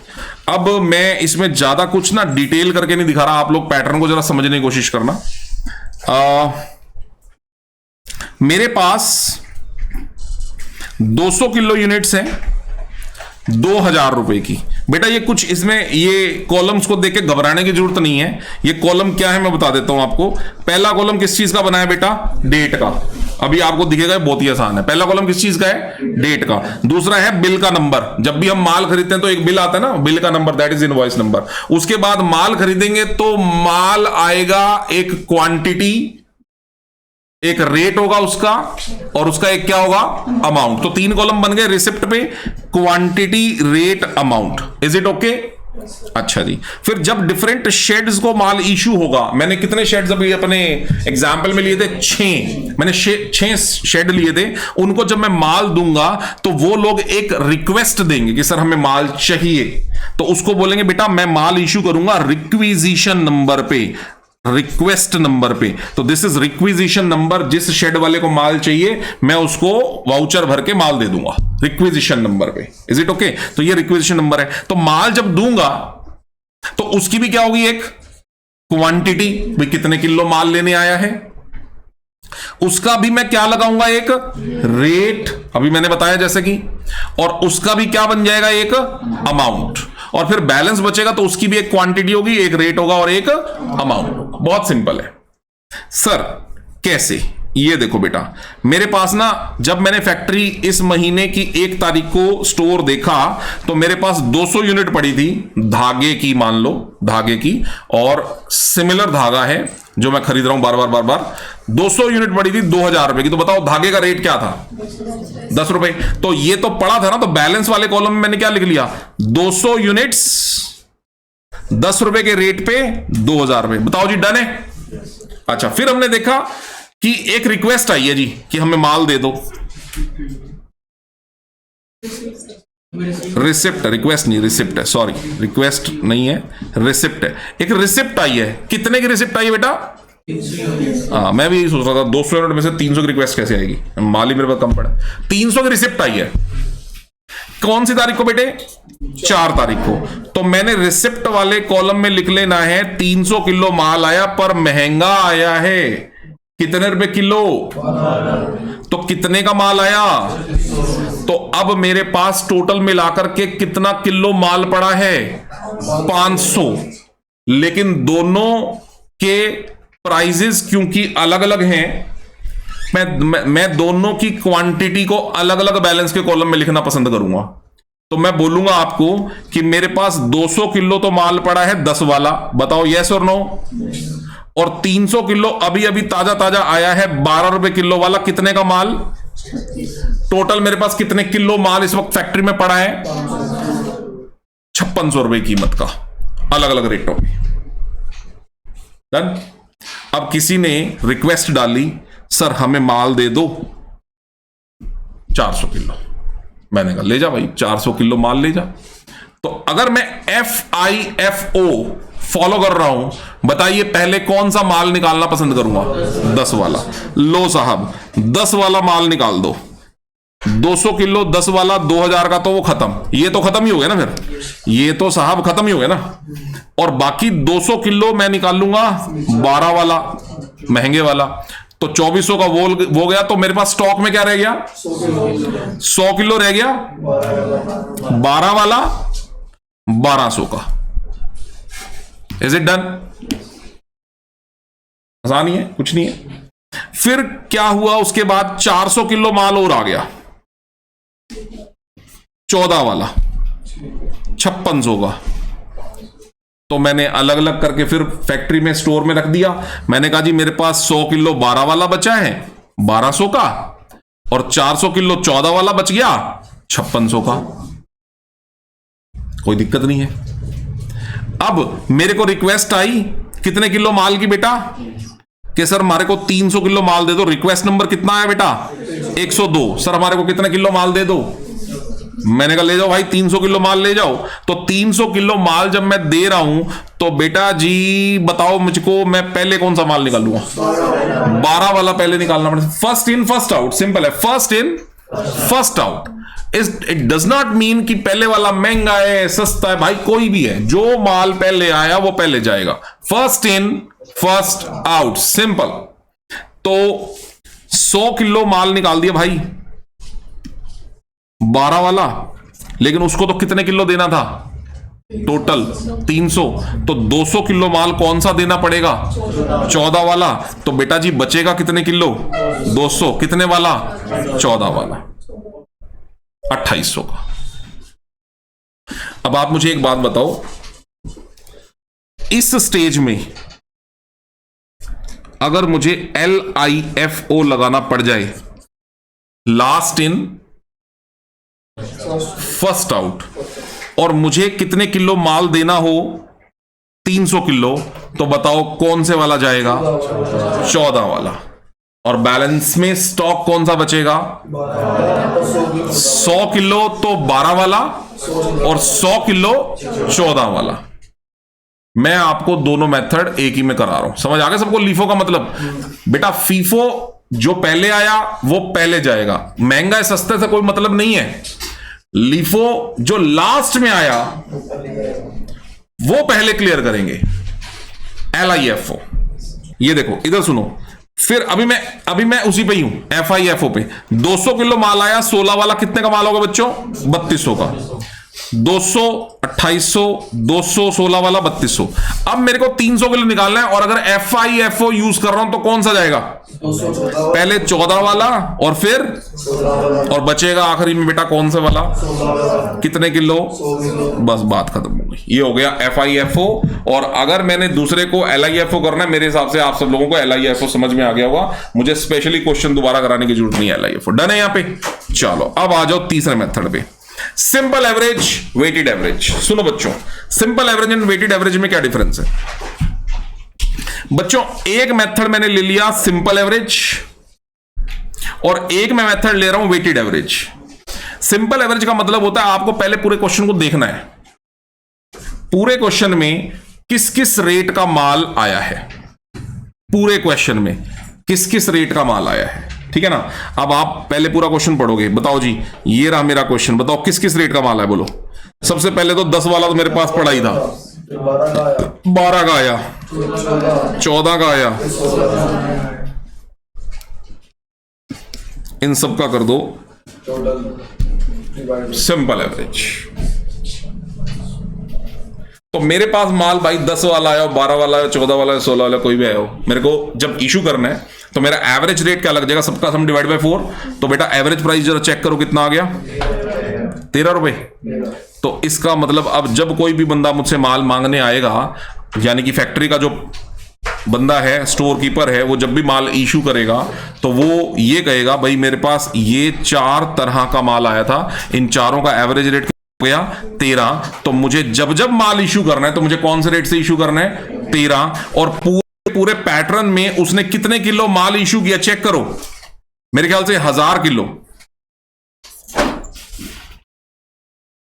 अब मैं इसमें ज्यादा कुछ ना डिटेल करके नहीं दिखा रहा, आप लोग पैटर्न को जरा समझने की कोशिश करना। मेरे पास 200 किलो यूनिट्स हैं 2000 रुपए की। बेटा ये कुछ इसमें ये कॉलम्स को देख के घबराने की जरूरत नहीं है। ये कॉलम क्या है मैं बता देता हूं आपको। पहला कॉलम किस चीज का बना है बेटा? डेट का। अभी आपको दिखेगा बहुत ही आसान है। पहला कॉलम किस चीज का है? डेट का। दूसरा है बिल का नंबर। जब भी हम माल खरीदते हैं तो एक बिल आता है ना, बिल का number, that is invoice number. उसके बाद माल खरीदेंगे तो माल आएगा, एक क्वांटिटी, एक रेट होगा उसका, और उसका एक क्या होगा? अमाउंट। तो 3 कॉलम बन गए रिसिप्ट पे, quantity, rate, amount. Is it okay? अच्छा जी। फिर जब डिफरेंट शेड्स को माल इशू होगा, मैंने कितने शेड्स अभी अपने एग्जाम्पल में लिए थे? 6। मैंने 6 शेड लिए थे। उनको जब मैं माल दूंगा तो वो लोग एक रिक्वेस्ट देंगे कि सर हमें माल चाहिए, तो उसको बोलेंगे बेटा मैं माल इशू करूंगा रिक्विजिशन नंबर पे, रिक्वेस्ट नंबर पे। तो दिस इज रिक्विजिशन नंबर। जिस शेड वाले को माल चाहिए मैं उसको वाउचर भर के माल दे दूंगा रिक्विजिशन नंबर पे। Is it okay? तो ये रिक्विजिशन नंबर है। तो माल जब दूंगा तो उसकी भी क्या होगी? एक क्वांटिटी, भाई कितने किलो माल लेने आया है। उसका भी मैं क्या लगाऊंगा? एक रेट, अभी मैंने बताया जैसे कि, और उसका भी क्या बन जाएगा? एक अमाउंट। और फिर बैलेंस बचेगा तो उसकी भी एक क्वांटिटी होगी, एक रेट होगा और एक अमाउंट। बहुत सिंपल है। सर कैसे? ये देखो बेटा, मेरे पास ना जब मैंने फैक्ट्री इस महीने की 1 तारीख को स्टोर देखा तो मेरे पास 200 यूनिट पड़ी थी धागे की, मान लो धागे की, और सिमिलर धागा है जो मैं खरीद रहा हूं बार बार। 200 यूनिट पड़ी थी 2000 रुपए की। तो बताओ धागे का रेट क्या था? 10 रुपए। तो ये तो पड़ा था ना, तो बैलेंस वाले कॉलम में मैंने क्या लिख लिया? 200 यूनिट्स 10 रुपए के रेट पे 2000 रुपए। बताओ जी, डन है? अच्छा, फिर हमने देखा कि एक रिक्वेस्ट आई है जी कि हमें माल दे दो। रिसिप्ट, रिक्वेस्ट नहीं, रिसिप्ट है, सॉरी, रिक्वेस्ट नहीं है, रिसिप्ट है। एक रिसिप्ट आई है। कितने की रिसिप्ट आई है बेटा? हाँ, मैं भी यही सोच रहा था 200 यूनिट में से 300 की रिक्वेस्ट कैसे आएगी? माल ही मेरे पास कम पड़ा। 300 की रिसिप्ट आई है। कौन सी तारीख को बेटे? 4 तारीख को। तो मैंने रिसिप्ट वाले कॉलम में लिख लेना है 300 किलो माल आया पर महंगा आया है। कितने रुपए किलो, तो कितने का माल आया, तो अब मेरे पास टोटल मिलाकर के कितना किलो माल पड़ा है, 500। लेकिन दोनों के प्राइजेस क्योंकि अलग अलग हैं, मैं दोनों की क्वांटिटी को अलग अलग बैलेंस के कॉलम में लिखना पसंद करूंगा। तो मैं बोलूंगा आपको कि मेरे पास 200 किलो तो माल पड़ा है 10 वाला, बताओ यस और नो, और 300 किलो अभी अभी ताजा ताजा आया है 12 रुपए किलो वाला, कितने का माल, टोटल मेरे पास कितने किलो माल इस वक्त फैक्ट्री में पड़ा है, 5600 रुपए कीमत का, अलग अलग रेटों में। डन। अब किसी ने रिक्वेस्ट डाली, सर हमें माल दे दो 400 किलो। मैंने कहा ले जा भाई, 400 किलो माल ले जा। तो अगर मैं FIFO फॉलो कर रहा हूं, बताइए पहले कौन सा माल निकालना पसंद करूंगा, 10 वाला। लो साहब 10 वाला माल निकाल दो, 200 किलो 10 वाला 2000 का, तो वो खत्म, ये तो खत्म ही हो गया ना, फिर ये तो साहब खत्म ही हो गया ना। और बाकी 200 किलो मैं निकाल लूंगा 12 वाला, महंगे वाला, तो 2400 का वो गया। तो मेरे पास स्टॉक में क्या रह गया, 100 किलो रह गया, 12 वाला 1200 का। Is it done? आसान ही है, कुछ नहीं है। फिर क्या हुआ, उसके बाद 400 किलो माल और आ गया, 14 वाला 5600 का। तो मैंने अलग अलग करके फिर फैक्ट्री में स्टोर में रख दिया। मैंने कहा जी मेरे पास 100 किलो 12 वाला बचा है 1200 का, और 400 किलो 14 वाला बच गया 5600 का। कोई दिक्कत नहीं है। अब मेरे को रिक्वेस्ट आई कितने किलो माल की बेटा, कि सर हमारे को 300 किलो माल दे दो। रिक्वेस्ट नंबर कितना है बेटा, 102। सर हमारे को कितने किलो माल दे दो। मैंने कहा ले जाओ भाई 300 किलो माल ले जाओ। तो 300 किलो माल जब मैं दे रहा हूं, तो बेटा जी बताओ मुझको, मैं पहले कौन सा माल निकालूंगा, 12 वाला पहले निकालना पड़ेगा। First in first out, simple है, first in first out. It does not mean कि पहले वाला महंगा है सस्ता है, भाई कोई भी है, जो माल पहले आया वो पहले जाएगा। First in first out, simple. तो 100 किलो माल निकाल दिया भाई 12 वाला, लेकिन उसको तो कितने किलो देना था, टोटल 300। तो 200 किलो माल कौन सा देना पड़ेगा, 14 वाला। तो बेटा जी बचेगा कितने किलो, 200, कितने वाला, 14 वाला, 2800 का। अब आप मुझे एक बात बताओ, इस स्टेज में अगर मुझे LIFO लगाना पड़ जाए, लास्ट इन फर्स्ट आउट, और मुझे कितने किलो माल देना हो, 300 किलो, तो बताओ कौन से वाला जाएगा, 14 वाला। और बैलेंस में स्टॉक कौन सा बचेगा, 100 किलो तो 12 वाला, और 100 किलो 14 वाला। मैं आपको दोनों मेथड एक ही में करा रहा हूं, समझ आ गया सबको। लीफो का मतलब बेटा, फीफो जो पहले आया वो पहले जाएगा, महंगा है सस्ते से कोई मतलब नहीं है। लीफो जो लास्ट में आया वो पहले क्लियर करेंगे, LIFO। ये देखो इधर सुनो, फिर अभी मैं उसी पे ही हूं, FIFO पे। 200 किलो माल आया 16 वाला, कितने का माल होगा बच्चों, 3200 का। 200 2800, 200 16 वाला 3200। अब मेरे को 300 किलो निकालना है, और अगर FIFO यूज कर रहा हूं तो कौन सा जाएगा, पहले 14 वाला और फिर और बचेगा आखिरी में बेटा कौन सा वाला, कितने किलो, बस बात खत्म हो गई। ये हो गया FIFO। और अगर मैंने दूसरे को LIFO करना है, मेरे हिसाब से आप सब लोगों को LIFO समझ में आ गया होगा, मुझे स्पेशली क्वेश्चन दोबारा कराने की जरूरत नहीं है। LIFO डन है यहां पे। चलो अब आ जाओ तीसरे मेथड पे, सिंपल एवरेज वेटेड एवरेज। सुनो बच्चों, simple average and weighted average में क्या डिफरेंस है बच्चों। एक मेथड मैंने ले लिया सिंपल एवरेज, और एक मैं मेथड ले रहा हूं वेटेड एवरेज। सिंपल एवरेज का मतलब होता है आपको पहले पूरे क्वेश्चन को देखना है, पूरे क्वेश्चन में किस किस रेट का माल आया है, पूरे क्वेश्चन में किस किस रेट का माल आया है, ठीक है ना। अब आप पहले पूरा क्वेश्चन पढ़ोगे, बताओ जी ये रहा मेरा क्वेश्चन, बताओ किस किस रेट का माल है, बोलो। सबसे पहले तो 10 वाला तो मेरे पास पड़ा ही था, 12 का आया, 14 का आया, इन सब का कर दो टोटल डिवाइड सिंपल एवरेज। तो मेरे पास माल भाई 10 वाला आया हो, 12 वाला आया, 14 वाला, 16 वाला, कोई भी आया हो, मेरे को जब इशू करना है तो मेरा एवरेज रेट क्या लग जाएगा, सबका सम डिवाइड बाय 4। तो बेटा एवरेज प्राइस जरा चेक करो कितना आ गया, 13 रुपए। तो इसका मतलब अब जब कोई भी बंदा मुझसे माल मांगने आएगा, यानी कि फैक्ट्री का जो बंदा है, स्टोर कीपर है, वो जब भी माल इशू करेगा तो वो ये कहेगा भाई मेरे पास ये 4 तरह का माल आया था, इन चारों का एवरेज रेट गया 13। तो मुझे जब जब माल इशू करना है तो मुझे कौन से रेट से इशू करना है, 13। और पूरे पैटर्न में उसने कितने किलो माल इशू किया चेक करो, मेरे ख्याल से 1000 किलो।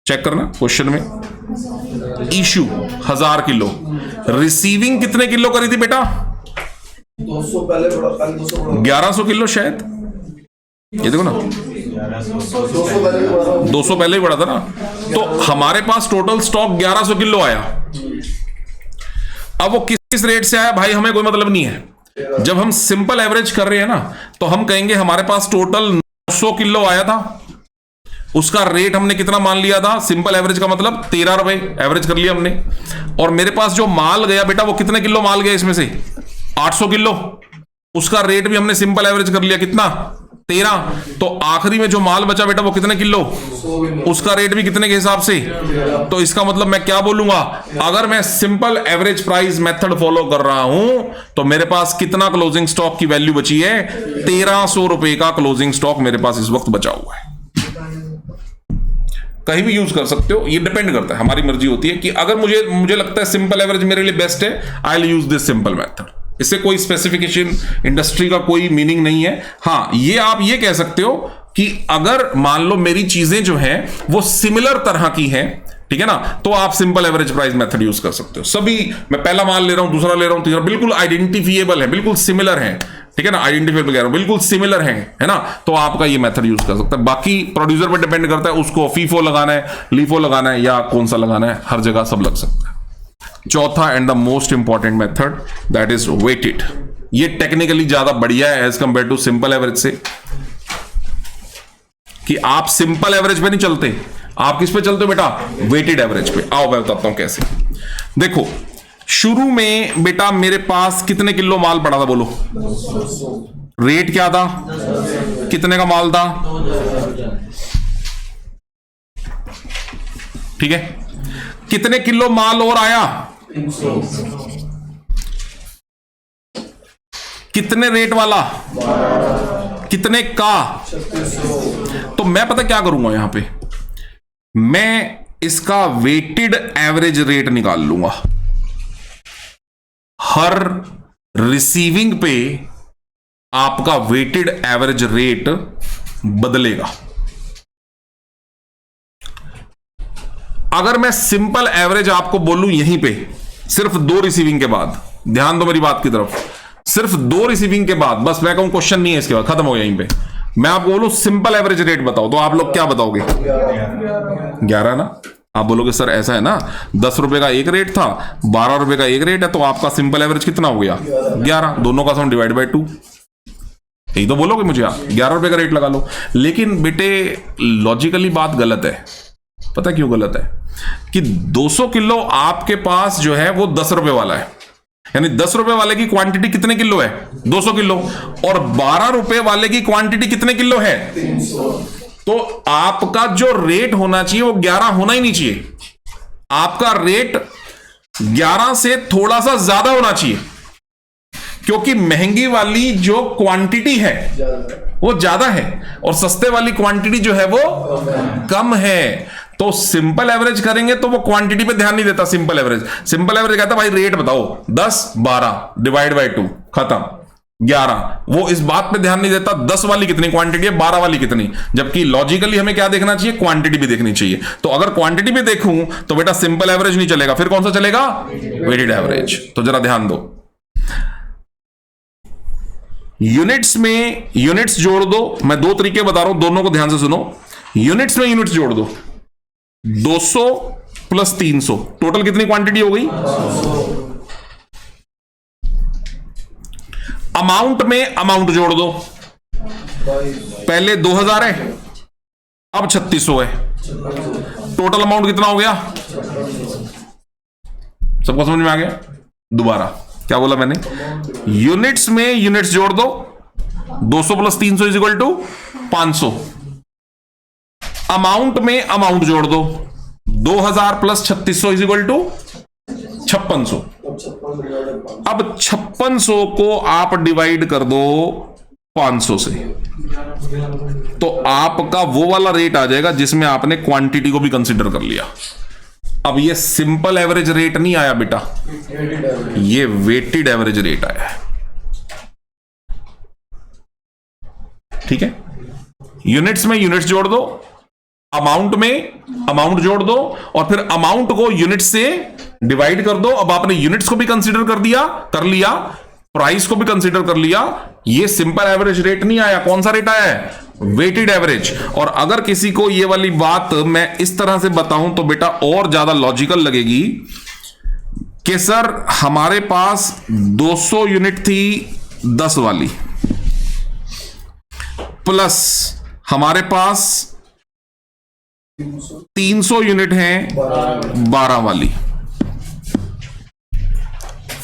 चेक करना क्वेश्चन में, इशू 1000 किलो, रिसीविंग कितने किलो करी थी बेटा, 200 पहले बड़ा, पहले 200 बड़ा, 1100 किलो शायद, ये देखो ना 200 पहले बड़ा, 200 पहले ही बढ़ा था ना। तो हमारे पास टोटल स्टॉक 1100 किलो आया। अब वो किस रेट से आया भाई हमें कोई मतलब नहीं है। जब हम सिंपल एवरेज कर रहे हैं ना तो हम कहेंगे हमारे पास टोटल 900 किलो आया था, उसका रेट हमने कितना मान लिया था, सिंपल एवरेज का मतलब 13 रुपए एवरेज कर लिया हमने। और मेरे पास जो माल गया बेटा वो कितने किलो माल गया इसमें से, 800 किलो, उसका रेट भी हमने सिंपल एवरेज कर लिया कितना, 13। तो आखिरी में जो माल बचा बेटा वो कितने किलो, उसका रेट भी कितने के हिसाब से। तो इसका मतलब मैं क्या बोलूंगा, अगर मैं simple average price method follow कर रहा हूं तो मेरे पास कितना क्लोजिंग स्टॉक की वैल्यू बची है, 1300 रुपए का क्लोजिंग स्टॉक मेरे पास इस वक्त बचा हुआ है। कहीं भी यूज कर सकते हो, ये डिपेंड करता है, हमारी मर्जी होती है कि अगर मुझे लगता है सिंपल एवरेज मेरे लिए बेस्ट है, I will use this simple method. इससे कोई स्पेसिफिकेशन इंडस्ट्री का कोई मीनिंग नहीं है। हाँ, ये आप ये कह सकते हो कि अगर मान लो मेरी चीजें जो हैं वो सिमिलर तरह की हैं, ठीक है ना, तो आप simple average price method use कर सकते हो। सभी, मैं पहला माल ले रहा हूं, दूसरा ले रहा हूं, तीसरा, बिल्कुल आइडेंटिफिएबल है, बिल्कुल सिमिलर है, ठीक है ना, आइडेंटिफिएबल कह रहा हूं, बिल्कुल सिमिलर है ना, तो आपका ये मेथड यूज कर सकते हैं। बाकी प्रोड्यूसर पर डिपेंड करता है, उसको फीफो लगाना है, लीफो लगाना है या कौन सा लगाना है, हर जगह सब लग सकता है। चौथा and the most important method that is weighted. ये टेक्निकली ज्यादा बढ़िया है as compare to simple average से, कि आप सिंपल एवरेज पे नहीं चलते, आप किस पे चलते हो बेटा, वेटेड एवरेज पे। आओ मैं बताता हूं कैसे। देखो शुरू में बेटा मेरे पास कितने किलो माल पड़ा था बोलो, रेट क्या था, कितने का माल था, ठीक है, कितने किलो माल और आया, कितने रेट वाला, कितने का। तो मैं पता क्या करूंगा, यहां पे मैं इसका वेटेड एवरेज रेट निकाल लूंगा। हर रिसीविंग पे आपका वेटेड एवरेज रेट बदलेगा। अगर मैं सिंपल एवरेज आपको बोलूं यहीं पे सिर्फ 2 रिसीविंग के बाद, ध्यान दो मेरी बात की तरफ, सिर्फ 2 रिसीविंग के बाद, बस मैं कहूं क्वेश्चन नहीं है इसके बाद, खत्म हो गया यहीं पे। मैं आपको बोलूं सिंपल एवरेज रेट बताओ, तो आप लोग क्या बताओगे, 11 ना। आप बोलोगे सर ऐसा है ना, 10 रुपए का एक रेट था, 12 रुपए का एक रेट है, तो आपका सिंपल एवरेज कितना हो गया, 11, दोनों का सम डिवाइड बाय 2। यही तो बोलोगे मुझे आप, 11 रुपए का रेट लगा लो। लेकिन बेटे लॉजिकली बात गलत है। पता क्यों गलत है, कि 200 किलो आपके पास जो है वो 10 रुपए वाला है, यानी 10 रुपए वाले की क्वांटिटी कितने किलो है, 200 किलो, और 12 रुपए वाले की क्वांटिटी कितने किलो है, 300। तो आपका जो रेट होना चाहिए वो 11 होना ही नहीं चाहिए, आपका रेट 11 से थोड़ा सा ज्यादा होना चाहिए, क्योंकि महंगी वाली जो क्वांटिटी है वो ज्यादा है और सस्ते वाली क्वांटिटी जो है वो कम है। तो सिंपल एवरेज करेंगे तो वो क्वांटिटी पे ध्यान नहीं देता। सिंपल एवरेज कहता भाई रेट बताओ, 10 12 डिवाइड बाय 2 खत्म, 11। वो इस बात पे ध्यान नहीं देता 10 वाली कितनी क्वांटिटी है, 12 वाली कितनी। जबकि लॉजिकली हमें क्या देखना चाहिए, क्वांटिटी भी देखनी चाहिए। तो अगर क्वांटिटी भी देखूं तो बेटा सिंपल एवरेज नहीं चलेगा, फिर कौन सा चलेगा, वेटेड एवरेज। तो जरा ध्यान दो, यूनिट्स में यूनिट्स जोड़ दो। मैं 2 तरीके बता रहा हूं, दोनों को ध्यान से सुनो। यूनिट्स में यूनिट्स जोड़ दो, 200 प्लस 300 टोटल कितनी क्वांटिटी हो गई। अमाउंट में अमाउंट जोड़ दो, पहले 2000 है, अब 3600 है। टोटल अमाउंट कितना हो गया? सबको समझ में आ गया? दोबारा क्या बोला मैंने? यूनिट्स में यूनिट्स जोड़ दो, 200 plus 300 is equal to 500। Amount में अमाउंट जोड़ दो, 2000 प्लस 3600 इज इक्वल टू 5600। अब 5600 को आप डिवाइड कर दो 500 से, तो आपका वो वाला रेट आ जाएगा जिसमें आपने क्वांटिटी को भी कंसीडर कर लिया। अब ये सिंपल एवरेज रेट नहीं आया बेटा, ये वेटेड एवरेज रेट आया है। ठीक है, यूनिट्स में यूनिट्स जोड़ दो, अमाउंट में अमाउंट जोड़ दो, और फिर अमाउंट को यूनिट से डिवाइड कर दो। अब आपने यूनिट्स को भी कंसीडर कर लिया, प्राइस को भी कंसीडर कर लिया। ये सिंपल एवरेज रेट नहीं आया, कौन सा रेट आया है? Weighted average. और अगर किसी को ये वाली बात मैं इस तरह से बताऊं तो बेटा और ज्यादा लॉजिकल लगेगी कि सर हमारे पास 200 यूनिट थी 10 वाली, प्लस हमारे पास 300 यूनिट हैं 12 वाली।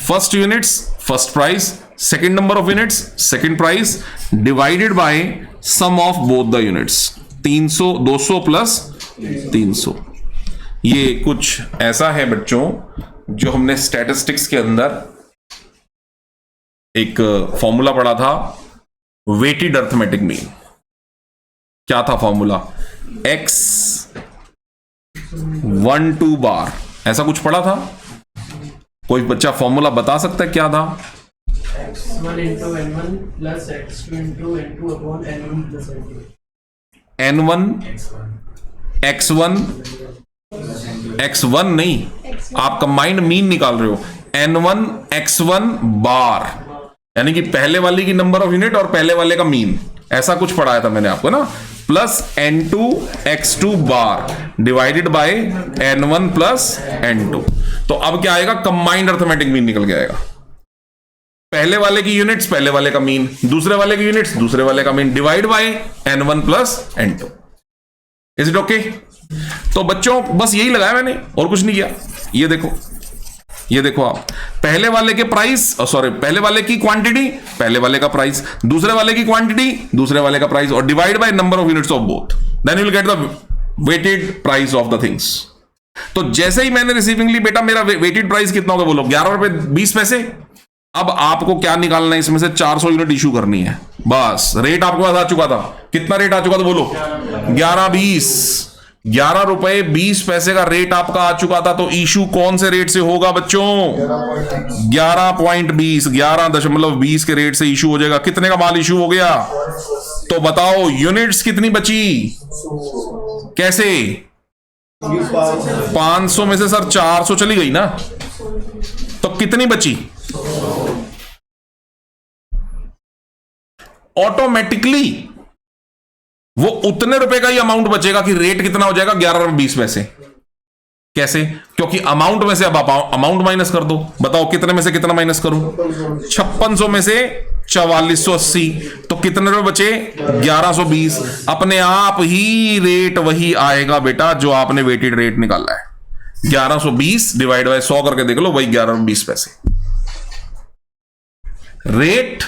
First units first price, second number of units second price, divided by sum of both the units. 300 200 plus 300। ये कुछ ऐसा है बच्चों जो हमने स्टैटिस्टिक्स के अंदर एक फॉर्मूला पढ़ा था, वेटेड अर्थमेटिक मीन। क्या था फॉर्मूला? x 1 2 बार, ऐसा कुछ पढ़ा था? कोई बच्चा फॉर्मूला बता सकता है क्या था? x1 into n1 plus x2 into n2 upon n1 plus n2. n1 x1 x1 नहीं, आप कंबाइंड मीन निकाल रहे हो। n1 x1 बार, यानी कि पहले वाले की नंबर ऑफ यूनिट और पहले वाले का मीन, ऐसा कुछ पढ़ाया था मैंने आपको ना। Plus n2 x2 bar divided by n1 plus n2। तो अब क्या आएगा? कंबाइंड अर्थमेटिक मीन निकल के आएगा। पहले वाले की यूनिट्स पहले वाले का मीन, दूसरे वाले की यूनिट्स दूसरे वाले का mean, divide by n1 plus n2। Is it okay? तो बच्चों बस यही लगाया मैंने और कुछ नहीं किया। ये देखो, ये देखो आप, पहले वाले के प्राइस, सॉरी पहले वाले की क्वांटिटी पहले वाले का प्राइस, दूसरे वाले की क्वांटिटी दूसरे वाले का प्राइस, और divide by number of units of both, then you will get the weighted price of the things. तो जैसे ही मैंने रिसीविंग ली बेटा, मेरा वेटेड प्राइस कितना होगा बोलो? 11 रुपए 20 पैसे। अब आपको क्या निकालना है? इसमें से 400 यूनिट इशू करनी है, बस। रेट आपके पास आ चुका था, कितना रेट आ चुका था बोलो? 11.20, 11 रुपए 20 पैसे का रेट आपका आ चुका था। तो इशू कौन से रेट से होगा बच्चों? 11.20, 11.20 के रेट से इशू हो जाएगा। कितने का माल इशू हो गया? तो बताओ यूनिट्स कितनी बची? कैसे? 500 में से सर 400 चली गई ना, तो कितनी बची? ऑटोमेटिकली वो उतने रुपए का ही अमाउंट बचेगा कि रेट कितना हो जाएगा? 11 रुपए 20 पैसे। कैसे? क्योंकि अमाउंट में से अब आप अमाउंट माइनस कर दो। बताओ कितने में से कितना माइनस करूं? 5600 में से 4480, तो कितने रुपए बचे? 1120। अपने आप ही रेट वही आएगा बेटा जो आपने वेटेड रेट निकाला है। 1120 डिवाइड बाय 100 करके देख लो, वही 11.20 पैसे। रेट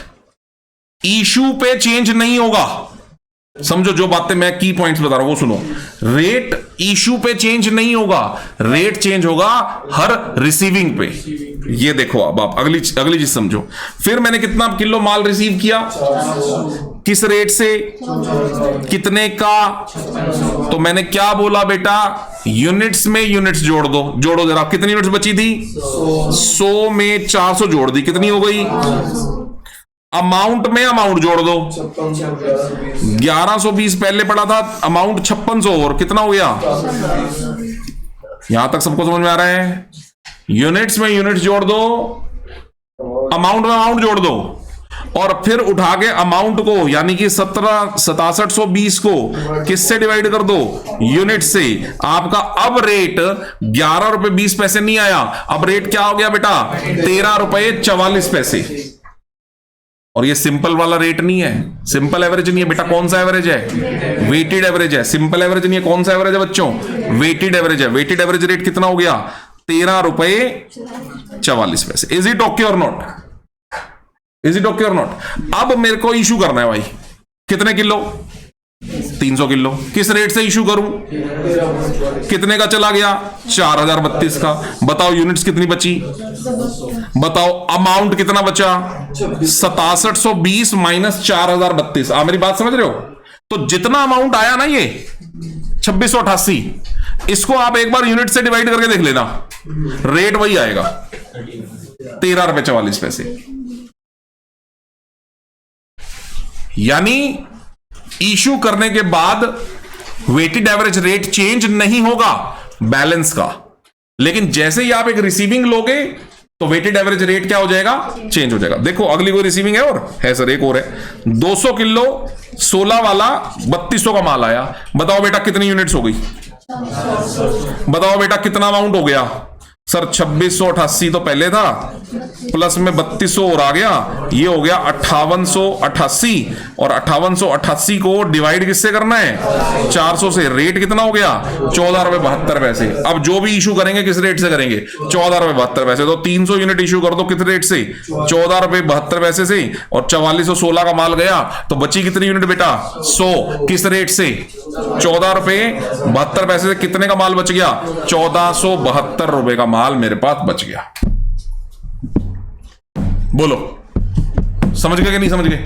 इशू पे चेंज नहीं होगा। समझो जो बातें मैं की पॉइंट्स बता रहा हूं वो सुनो। रेट इशू पे चेंज नहीं होगा, रेट चेंज होगा हर रिसीविंग पे। ये देखो अब आप अगली चीज समझो। फिर मैंने कितना किलो माल रिसीव किया, किस रेट से, कितने का? तो मैंने क्या बोला बेटा? यूनिट्स में यूनिट्स जोड़ दो। जोड़ो जरा, कितनी यूनिट्स बची थी? 100 में 400 जोड़ दी, कितनी हो गई? अमाउंट में अमाउंट जोड़ दो, 1120 पहले पड़ा था, अमाउंट 5600 और कितना हो गया? यहां तक सबको समझ में आ रहा है? यूनिट्स में यूनिट्स जोड़ दो, अमाउंट में अमाउंट जोड़ दो, और फिर उठा के अमाउंट को यानी कि 6720 को किससे डिवाइड कर दो? यूनिट से। आपका अब रेट 11 रुपए 20 पैसे नहीं आया, अब रेट क्या हो गया बेटा? 13 रुपए 44 पैसे। और ये सिंपल वाला रेट नहीं है, सिंपल एवरेज नहीं है बेटा, कौन सा एवरेज है? वेटेड एवरेज है। सिंपल एवरेज नहीं है, कौन सा एवरेज है बच्चों? वेटेड एवरेज है। वेटेड एवरेज रेट कितना हो गया? 13 रुपए 44 पैसे। इज इट ओके और नॉट? इज इट ओके और नॉट? अब मेरे को इशू करना है भाई, कितने किलो? 300 किलो। किस रेट से इशू करूं? कितने का चला गया? 4032 का। बताओ यूनिट्स कितनी बची? बताओ अमाउंट कितना बचा? 6720 माइनस 4032। मेरी बात समझ रहे हो? तो जितना अमाउंट आया ना ये 2688, इसको आप एक बार यूनिट से डिवाइड करके देख लेना, रेट वही आएगा 13 रुपए 44 पैसे। यानी इशू करने के बाद वेटेड एवरेज रेट चेंज नहीं होगा बैलेंस का, लेकिन जैसे ही आप एक रिसीविंग लोगे तो वेटेड एवरेज रेट क्या हो जाएगा? चेंज हो जाएगा। देखो अगली कोई रिसीविंग है, और है सर एक और है। 200 किलो 16 वाला 3200 का माल आया। बताओ बेटा कितनी यूनिट्स हो गई? बताओ बेटा कितना अमाउंट हो गया? सर 2688 तो पहले था, प्लस में 3200 और आ गया, ये हो गया 5888। और 5888 को डिवाइड किससे करना है? 400 से। रेट कितना हो गया? 14 रुपए 72 पैसे। अब जो भी इशू करेंगे किस रेट से करेंगे? 14 रुपए 72 पैसे। तो 300 यूनिट इशू कर दो किस रेट से? 14 रुपए 72 पैसे से। और 4416 का माल गया तो बची कितनी यूनिट बेटा? 100। किस रेट से? 14 रुपए 72 पैसे से कितने का माल बच गया? 1472 रुपए का माल मेरे पास बच गया। बोलो समझ गए कि नहीं समझ गए?